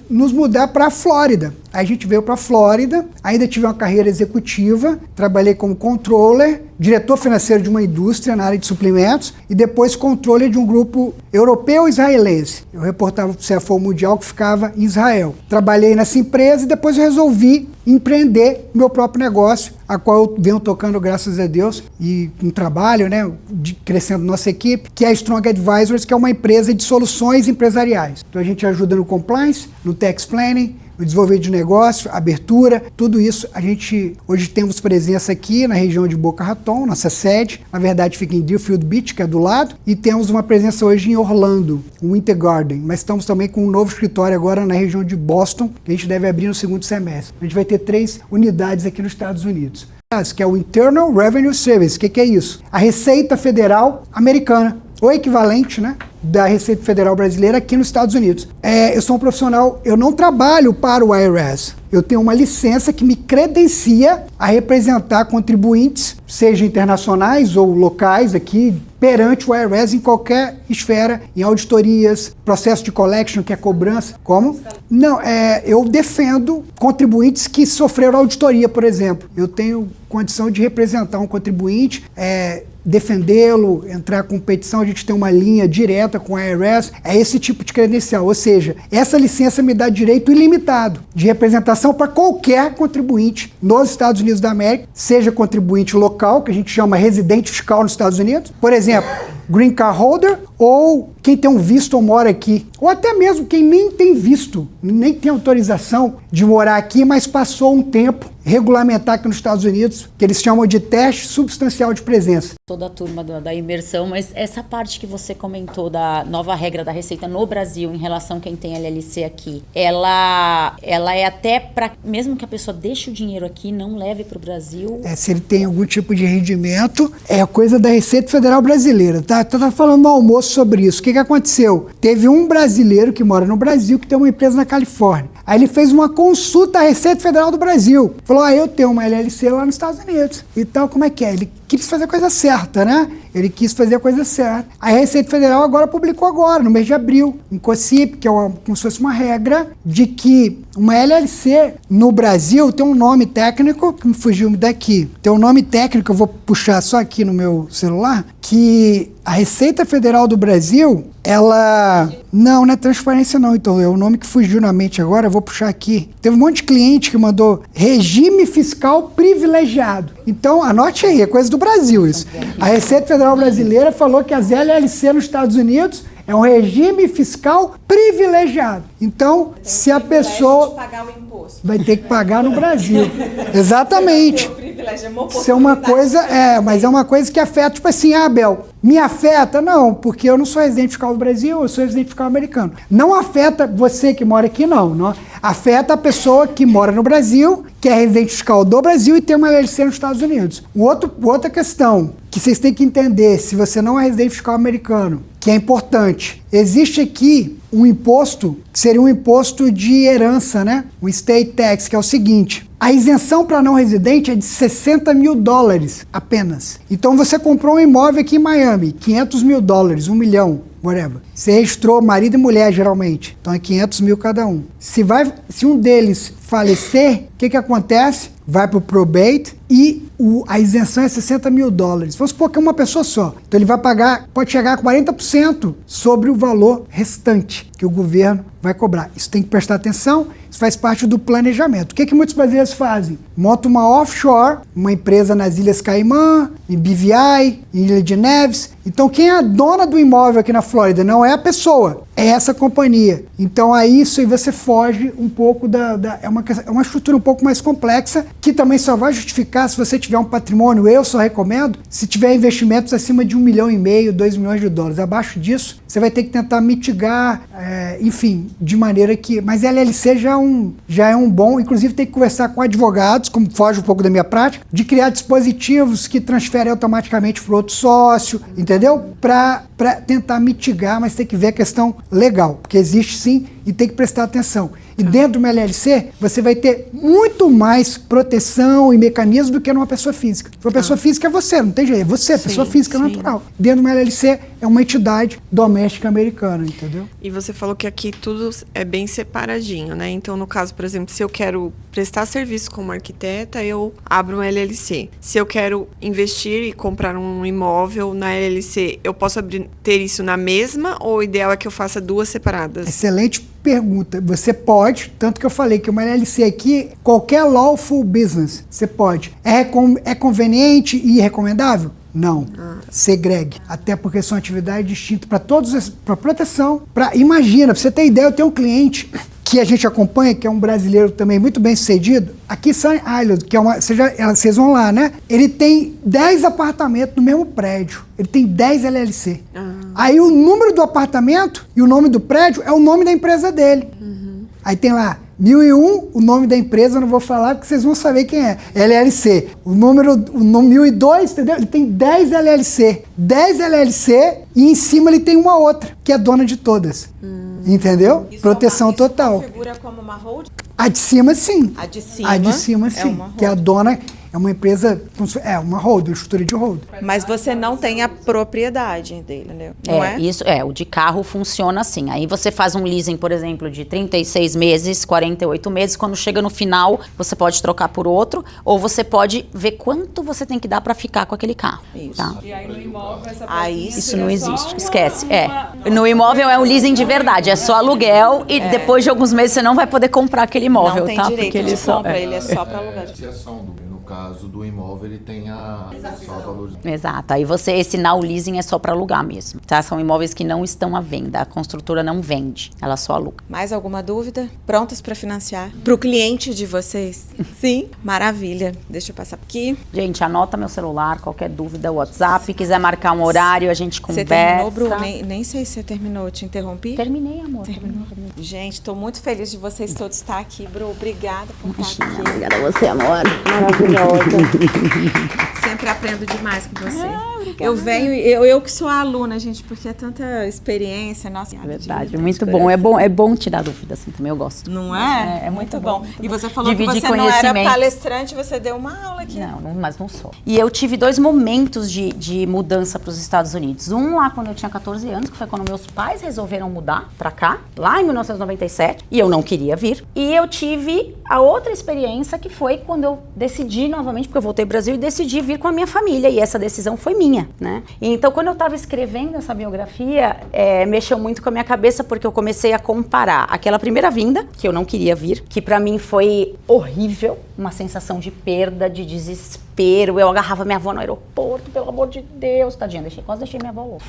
nos mudar para a Flórida, aí a gente veio para a Flórida, ainda tive uma carreira executiva, trabalhei como controller, diretor financeiro de uma indústria na área de suprimentos e depois controller de um grupo europeu-israelense. Eu reportava para o CFO Mundial que ficava em Israel. Trabalhei nessa empresa e depois eu resolvi empreender meu próprio negócio, a qual eu venho tocando, graças a Deus, e um trabalho, né, crescendo nossa equipe, que é a Strong Advisors, que é uma empresa de soluções empresariais. Então a gente ajuda no compliance, no tax planning, no desenvolvimento de negócio, abertura, tudo isso. A gente hoje temos presença aqui na região de Boca Raton, nossa sede, na verdade fica em Deerfield Beach, que é do lado, e temos uma presença hoje em Orlando, Winter Garden, mas estamos também com um novo escritório agora na região de Boston, que a gente deve abrir no 2º semestre. A gente vai ter 3 unidades aqui nos Estados Unidos, que é o Internal Revenue Service. O que é isso? A Receita Federal Americana, o equivalente, né, da Receita Federal Brasileira aqui nos Estados Unidos. Eu sou um profissional, eu não trabalho para o IRS. Eu tenho uma licença que me credencia a representar contribuintes, seja internacionais ou locais aqui, perante o IRS em qualquer esfera, em auditorias, processo de collection, que é cobrança. Como? Não, eu defendo contribuintes que sofreram auditoria, por exemplo. Eu tenho condição de representar um contribuinte, defendê-lo, entrar em competição, a gente tem uma linha direta com a IRS, é esse tipo de credencial, ou seja, essa licença me dá direito ilimitado de representação para qualquer contribuinte nos Estados Unidos da América, seja contribuinte local, que a gente chama residente fiscal nos Estados Unidos, por exemplo, green card holder, ou quem tem um visto ou mora aqui, ou até mesmo quem nem tem visto, nem tem autorização de morar aqui, mas passou um tempo regulamentar aqui nos Estados Unidos, que eles chamam de teste substancial de presença. Toda a turma da imersão, mas essa parte que você comentou da nova regra da Receita no Brasil em relação a quem tem LLC aqui, ela é até para, mesmo que a pessoa deixe o dinheiro aqui, não leve para o Brasil? Se ele tem algum tipo de rendimento, é coisa da Receita Federal Brasileira, tá? Tá falando no almoço sobre isso. O que aconteceu? Teve um brasileiro que mora no Brasil que tem uma empresa na Califórnia. Aí ele fez uma consulta à Receita Federal do Brasil. Falou, eu tenho uma LLC lá nos Estados Unidos. E tal, como é que é? Ele quis fazer a coisa certa, né? Ele quis fazer a coisa certa. A Receita Federal publicou agora, no mês de abril, em COCIP, que é como se fosse uma regra de que uma LLC no Brasil tem um nome técnico, que me fugiu daqui, tem um nome técnico, eu vou puxar só aqui no meu celular, que a Receita Federal do Brasil, ela... Não é transparência não, então é o nome que fugiu na mente agora, eu vou puxar aqui. Teve um monte de cliente que mandou regime fiscal privilegiado. Então, anote aí, é coisa do Brasil isso. A Receita Federal Brasileira falou que as LLC nos Estados Unidos É um regime fiscal privilegiado. Então, se a pessoa pagar o imposto. vai ter que pagar no Brasil. Exatamente. Isso é uma coisa, mas é uma coisa que afeta, tipo assim, Abel, me afeta? Não, porque eu não sou residente fiscal do Brasil, eu sou residente fiscal americano. Não afeta você que mora aqui, não. Afeta a pessoa que mora no Brasil, que é residente fiscal do Brasil e tem uma LLC nos Estados Unidos. Outra questão que vocês têm que entender, se você não é residente fiscal americano, que é importante, existe aqui um imposto, que seria um imposto de herança, né? O estate tax, que é o seguinte: a isenção para não residente é de $60 mil apenas. Então você comprou um imóvel aqui em Miami, $500 mil, $1 milhão, whatever. Você registrou marido e mulher, geralmente. Então é 500 mil cada um. Se um deles falecer, o que acontece? Vai para o probate e a isenção é $60 mil. Vamos supor que é uma pessoa só. Então ele vai pagar, pode chegar a 40% sobre o valor restante que o governo vai cobrar. Isso tem que prestar atenção, isso faz parte do planejamento. O que muitos brasileiros fazem? Montam uma offshore, uma empresa nas Ilhas Caimã, em BVI, em Ilha de Neves. Então quem é a dona do imóvel aqui na Flórida não é a pessoa, é essa companhia. Então aí isso aí você foge um pouco é uma estrutura um pouco mais complexa, que também só vai justificar se você tiver um patrimônio, eu só recomendo, se tiver investimentos acima de $1,5 milhão, $2 milhões. Abaixo disso, você vai ter que tentar mitigar, enfim, de maneira que... Mas LLC já é um bom, inclusive tem que conversar com advogados, como foge um pouco da minha prática, de criar dispositivos que transferem automaticamente para o outro sócio, entendeu? Para tentar mitigar, mas tem que ver a questão legal, porque existe sim e tem que prestar atenção. E dentro de uma LLC, você vai ter muito mais proteção e mecanismo do que numa pessoa física. Uma pessoa física é você, não tem jeito. É você, pessoa física natural. Dentro de uma LLC, é uma entidade doméstica americana, entendeu? E você falou que aqui tudo é bem separadinho, né? Então, no caso, por exemplo, se eu quero prestar serviço como arquiteta, eu abro uma LLC. Se eu quero investir e comprar um imóvel na LLC, eu posso ter isso na mesma ou o ideal é que eu faça duas separadas? Excelente pergunta. Você pode, tanto que eu falei que uma LLC aqui, qualquer lawful business, você pode. É conveniente e recomendável? Não. Segregue. Até porque são atividades distintas para todos, para proteção. Imagina, pra você ter ideia, eu tenho um cliente que a gente acompanha, que é um brasileiro também muito bem sucedido, aqui em Sun Island, que é vocês vão lá, né? Ele tem 10 apartamentos no mesmo prédio. Ele tem 10 LLC. Aí o número do apartamento e o nome do prédio é o nome da empresa dele. Aí tem lá 1001, o nome da empresa eu não vou falar porque vocês vão saber quem é. LLC. O nome 1002, entendeu? Ele tem 10 LLC. 10 LLC e em cima ele tem uma outra, que é dona de todas. Entendeu? Isso proteção total. Isso configura como uma hold? A de cima, sim. A de cima? A de cima, sim. Que a dona é uma empresa, uma hold, uma estrutura de hold. Mas você não tem a propriedade dele, entendeu? Não é? Isso o de carro funciona assim. Aí você faz um leasing, por exemplo, de 36 meses, 48 meses, quando chega no final, você pode trocar por outro, ou você pode ver quanto você tem que dar para ficar com aquele carro. Isso. Tá? E aí no imóvel essa Isso não existe, esquece. No imóvel é um leasing de verdade, é só aluguel e depois de alguns meses você não vai poder comprar aquele imóvel, não tem tá? direito porque ele de compra, ele é só para alugar. No caso do imóvel, ele tem só valor. Exato. Aí esse now leasing é só para alugar mesmo, tá? São imóveis que não estão à venda, a construtora não vende, ela só aluga. Mais alguma dúvida? Prontas para financiar? Para o cliente de vocês? Sim? Maravilha. Deixa eu passar aqui. Gente, anota meu celular, qualquer dúvida, WhatsApp, quiser marcar um horário, a gente conversa. Você terminou, Bru? Nem sei se você terminou, te interrompi? Terminei, amor. Terminou. Gente, estou muito feliz de vocês todos estar aqui, Bru. Obrigada por estar aqui. Obrigada a você, amor. Maravilhosa. Sempre aprendo demais com você. Eu venho, eu que sou a aluna, gente, porque é tanta experiência, nossa. Verdade, muito bom. É bom tirar dúvida assim também, eu gosto. Não é? É muito bom. E você falou dividir que você não era palestrante, você deu uma aula aqui. Não, mas não sou. E eu tive 2 momentos de mudança para os Estados Unidos. Um lá quando eu tinha 14 anos, que foi quando meus pais resolveram mudar para cá, lá em 1997, e eu não queria vir. E eu tive a outra experiência que foi quando eu decidi novamente, porque eu voltei ao Brasil e decidi vir com a minha família, e essa decisão foi minha, né? Então, quando eu estava escrevendo essa biografia, mexeu muito com a minha cabeça, porque eu comecei a comparar aquela primeira vinda, que eu não queria vir, que para mim foi horrível, uma sensação de perda, de desespero. Eu agarrava minha avó no aeroporto, pelo amor de Deus, tadinha, quase deixei minha avó louca.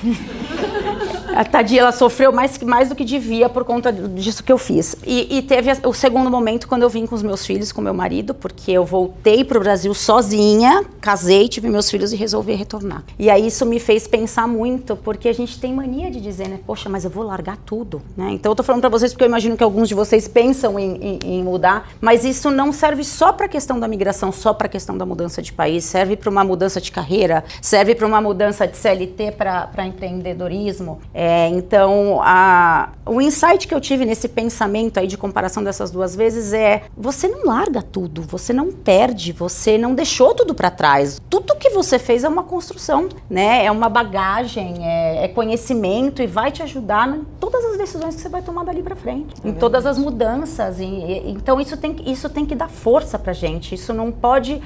A tadinha, ela sofreu mais do que devia por conta disso que eu fiz. E teve o segundo momento quando eu vim com os meus filhos, com meu marido, porque eu voltei pro Brasil sozinha, casei, tive meus filhos e resolvi retornar. E aí isso me fez pensar muito, porque a gente tem mania de dizer, né, poxa, mas eu vou largar tudo, né? Então eu tô falando pra vocês porque eu imagino que alguns de vocês pensam em mudar, mas isso não serve só pra questão da migração, só pra questão da mudança de país, serve pra uma mudança de carreira, serve pra uma mudança de CLT pra empreendedorismo. Então, o insight que eu tive nesse pensamento aí de comparação dessas duas vezes é, você não larga tudo, você não perde, você não deixou tudo pra trás. Tudo que você fez é uma construção, né? É uma bagagem, é conhecimento e vai te ajudar em todas as decisões que você vai tomar dali pra frente, em todas as mudanças. Então, isso tem que dar força pra gente. Isso não pode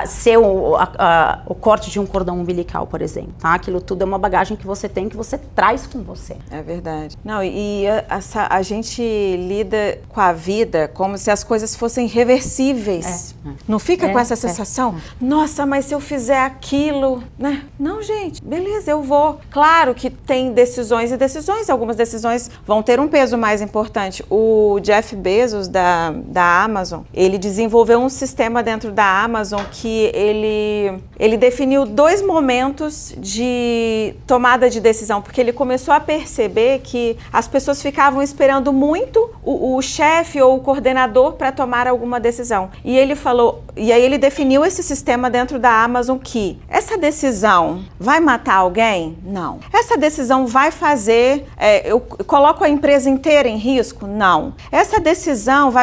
ser o corte de um cordão umbilical, por exemplo. Tá? Aquilo tudo é uma bagagem que você tem, que você traz com você. É verdade. Não, a gente lida com a vida como se as coisas fossem reversíveis. Não fica com essa sensação? Nossa, mas se eu fizer aquilo, né? Não, gente, beleza, eu vou. Claro que tem decisões e decisões. Algumas decisões vão ter um peso mais importante. O Jeff Bezos, da Amazon, ele desenvolveu um sistema dentro da Amazon que ele definiu 2 momentos de tomada de decisão, porque ele começou a perceber que as pessoas ficavam esperando muito o chefe ou o coordenador para tomar alguma decisão. E aí ele definiu esse sistema dentro da Amazon que essa decisão vai matar alguém? Não. Essa decisão vai fazer, eu coloco a empresa inteira em risco? Não. Essa decisão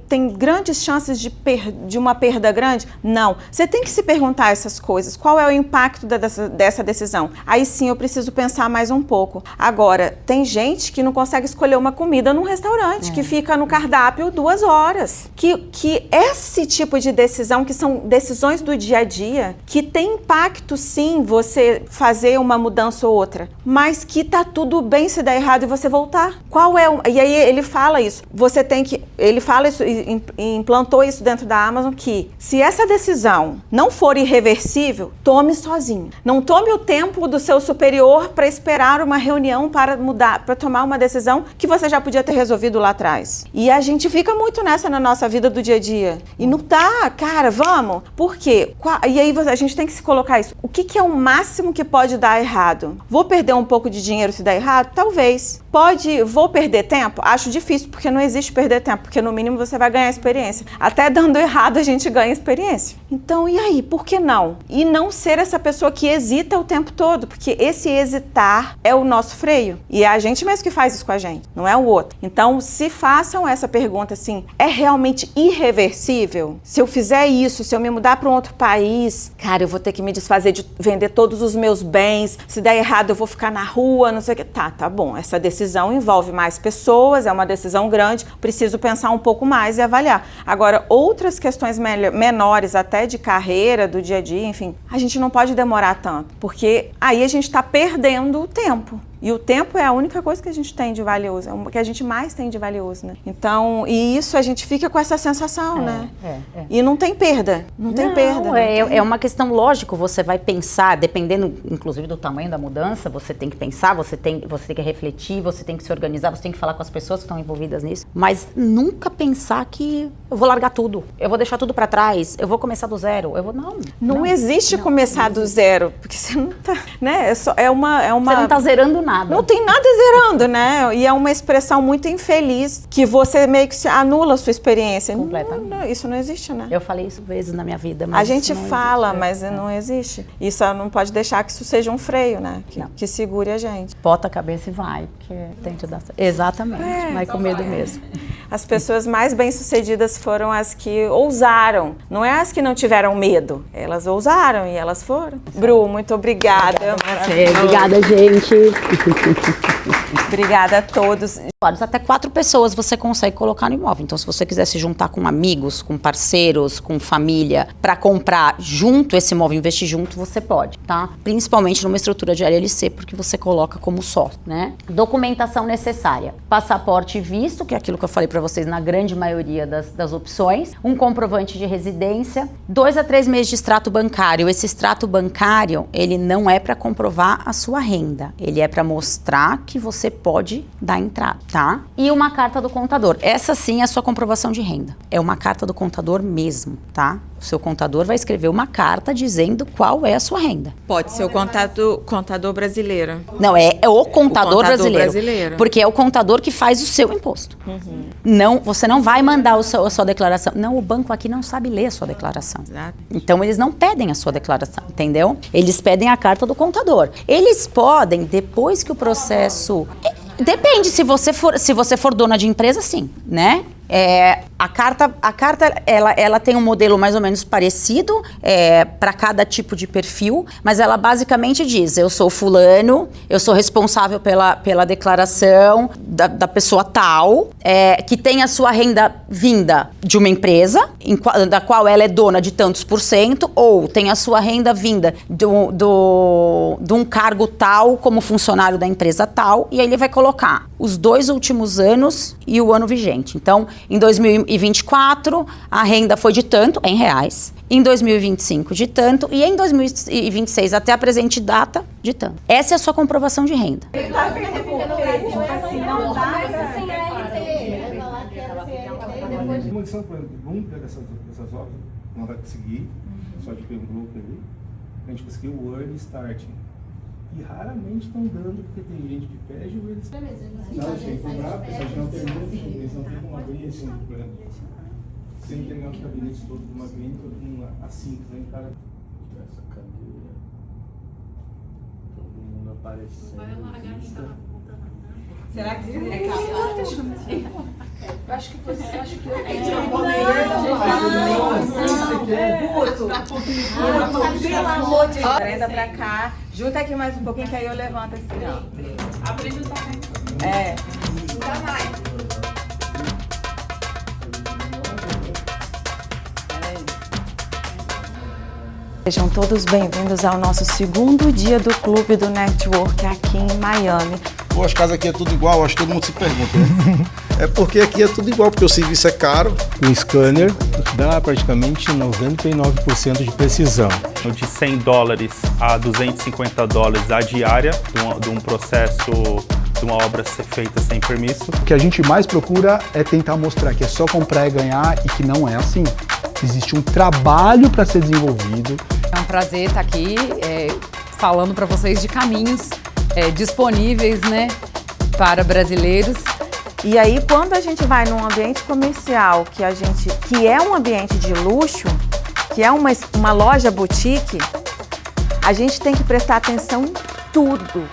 tem grandes chances de uma perda grande? Não. Você tem que se perguntar essas coisas. Qual é o impacto dessa decisão? Aí sim eu preciso pensar mais um pouco. Agora, tem gente que não consegue escolher uma comida num restaurante, que fica no cardápio 2 horas. Que esse tipo de decisão, que são decisões do dia a dia, que tem impacto sim você fazer uma mudança ou outra, mas que tá tudo bem se der errado e você voltar. E aí ele fala isso. Ele fala isso e implantou isso dentro da Amazon, que se essa decisão não for irreversível, tome sozinho. Não tome o tempo do seu superior para esperar uma reunião para tomar uma decisão que você já podia ter resolvido lá atrás. E a gente fica muito nessa na nossa vida do dia a dia. E não tá, cara, vamos. Por quê? E aí a gente tem que se colocar isso. O que é o máximo que pode dar errado? Vou perder um pouco de dinheiro se der errado? Talvez. Vou perder tempo? Acho difícil, porque não existe perder tempo, porque no mínimo você vai ganhar experiência. Até dando errado a gente ganha experiência. Então, e aí? Por que não? E não ser essa pessoa que hesita o tempo todo, porque esse hesitar é o nosso freio. E é a gente mesmo que faz isso com a gente, não é o outro. Então, se façam essa pergunta assim, é realmente irreversível? Se eu fizer isso, se eu me mudar para um outro país, cara, eu vou ter que me desfazer de vender todos os meus bens, se der errado eu vou ficar na rua, não sei o que. Tá bom, essa decisão envolve mais pessoas, é uma decisão grande, preciso pensar um pouco mais e avaliar. Agora, outras questões menores, até de carreira, do dia a dia, enfim, a gente não pode demorar tanto, porque aí a gente está perdendo o tempo. E o tempo é a única coisa que a gente tem de valioso, é o que a gente mais tem de valioso, né? Então, e isso a gente fica com essa sensação, né? E não tem perda, não tem perda. É uma questão, lógico, você vai pensar, dependendo, inclusive, do tamanho da mudança, você tem que pensar, você tem que refletir, você tem que se organizar, você tem que falar com as pessoas que estão envolvidas nisso, mas nunca pensar que eu vou largar tudo, eu vou deixar tudo pra trás, eu vou começar do zero, Não existe começar do zero, porque você não tá, né? Você não tá zerando nada. Não tem nada zerando, né? E é uma expressão muito infeliz que você meio que anula a sua experiência. Completamente. Não, isso não existe, né? Eu falei isso vezes na minha vida, mas a gente fala, existe, mas não existe. Isso não pode deixar que isso seja um freio, né? Que segure a gente. Bota a cabeça e vai, porque tem que dar... Exatamente, vai com medo mesmo. As pessoas mais bem-sucedidas foram as que ousaram, não é as que não tiveram medo. Elas ousaram e elas foram. Bru, muito obrigada. Obrigada, gente. Obrigada a todos. Até 4 pessoas você consegue colocar no imóvel. Então, se você quiser se juntar com amigos, com parceiros, com família, para comprar junto esse imóvel, investir junto, você pode, tá? Principalmente numa estrutura de LLC, porque você coloca como sócio, né? Documentação necessária: passaporte e visto, que é aquilo que eu falei para vocês na grande maioria das opções, um comprovante de residência, 2 a 3 meses de extrato bancário. Esse extrato bancário, ele não é para comprovar a sua renda, ele é para mostrar que você pode dar entrada, tá? E uma carta do contador. Essa sim é a sua comprovação de renda. É uma carta do contador mesmo, tá? O seu contador vai escrever uma carta dizendo qual é a sua renda. Pode ser o contador brasileiro. Não, é o contador brasileiro. Porque é o contador que faz o seu imposto. Não, você não vai mandar a sua declaração. Não, o banco aqui não sabe ler a sua declaração. Exato. Então, eles não pedem a sua declaração, entendeu? Eles pedem a carta do contador. Eles podem, depois que o processo... Depende, se você for dona de empresa, sim, né? A carta ela tem um modelo mais ou menos parecido para cada tipo de perfil, mas ela basicamente diz: eu sou fulano, eu sou responsável pela declaração da pessoa tal, que tem a sua renda vinda de uma empresa, da qual ela é dona de tantos %, ou tem a sua renda vinda de um cargo tal como funcionário da empresa tal, e aí ele vai colocar os 2 últimos anos e o ano vigente. Então, em 2024, a renda foi de tanto, em reais. Em 2025, de tanto. E em 2026, até a presente data, de tanto. Essa é a sua comprovação de renda. Uma edição, por exemplo, vamos pegar essas obras, não vai conseguir, só de Pembroke ali, a gente conseguiu o Early Starting. E raramente estão dando, porque tem gente que pede o eles. Não, tem que cobrar, porque a gente não tem muito, eles não tem como abrir assim, por exemplo. Sem pegar os gabinetes todos de uma vez, todo mundo assim, né, cara? Essa cadeira. Todo mundo aparecendo. Vai largar. Será que é Eu acho que você. Pelo amor de Deus. Prenda pra cá. Junta aqui mais um pouquinho, que aí eu levanto assim, ó. Abrindo também. Ainda mais. Sejam todos bem-vindos ao nosso segundo dia do Clube do Network aqui em Miami. Pô, as casas aqui é tudo igual, acho que todo mundo se pergunta, né? É porque aqui é tudo igual, porque o serviço é caro. O scanner dá praticamente 99% de precisão. De $100 a $250 a diária de um processo, de uma obra ser feita sem permisso. O que a gente mais procura é tentar mostrar que é só comprar e ganhar e que não é assim. Existe um trabalho para ser desenvolvido. É um prazer estar aqui falando para vocês de caminhos disponíveis, né, para brasileiros. E aí, quando a gente vai num ambiente comercial que é um ambiente de luxo, que é uma loja boutique, a gente tem que prestar atenção em tudo.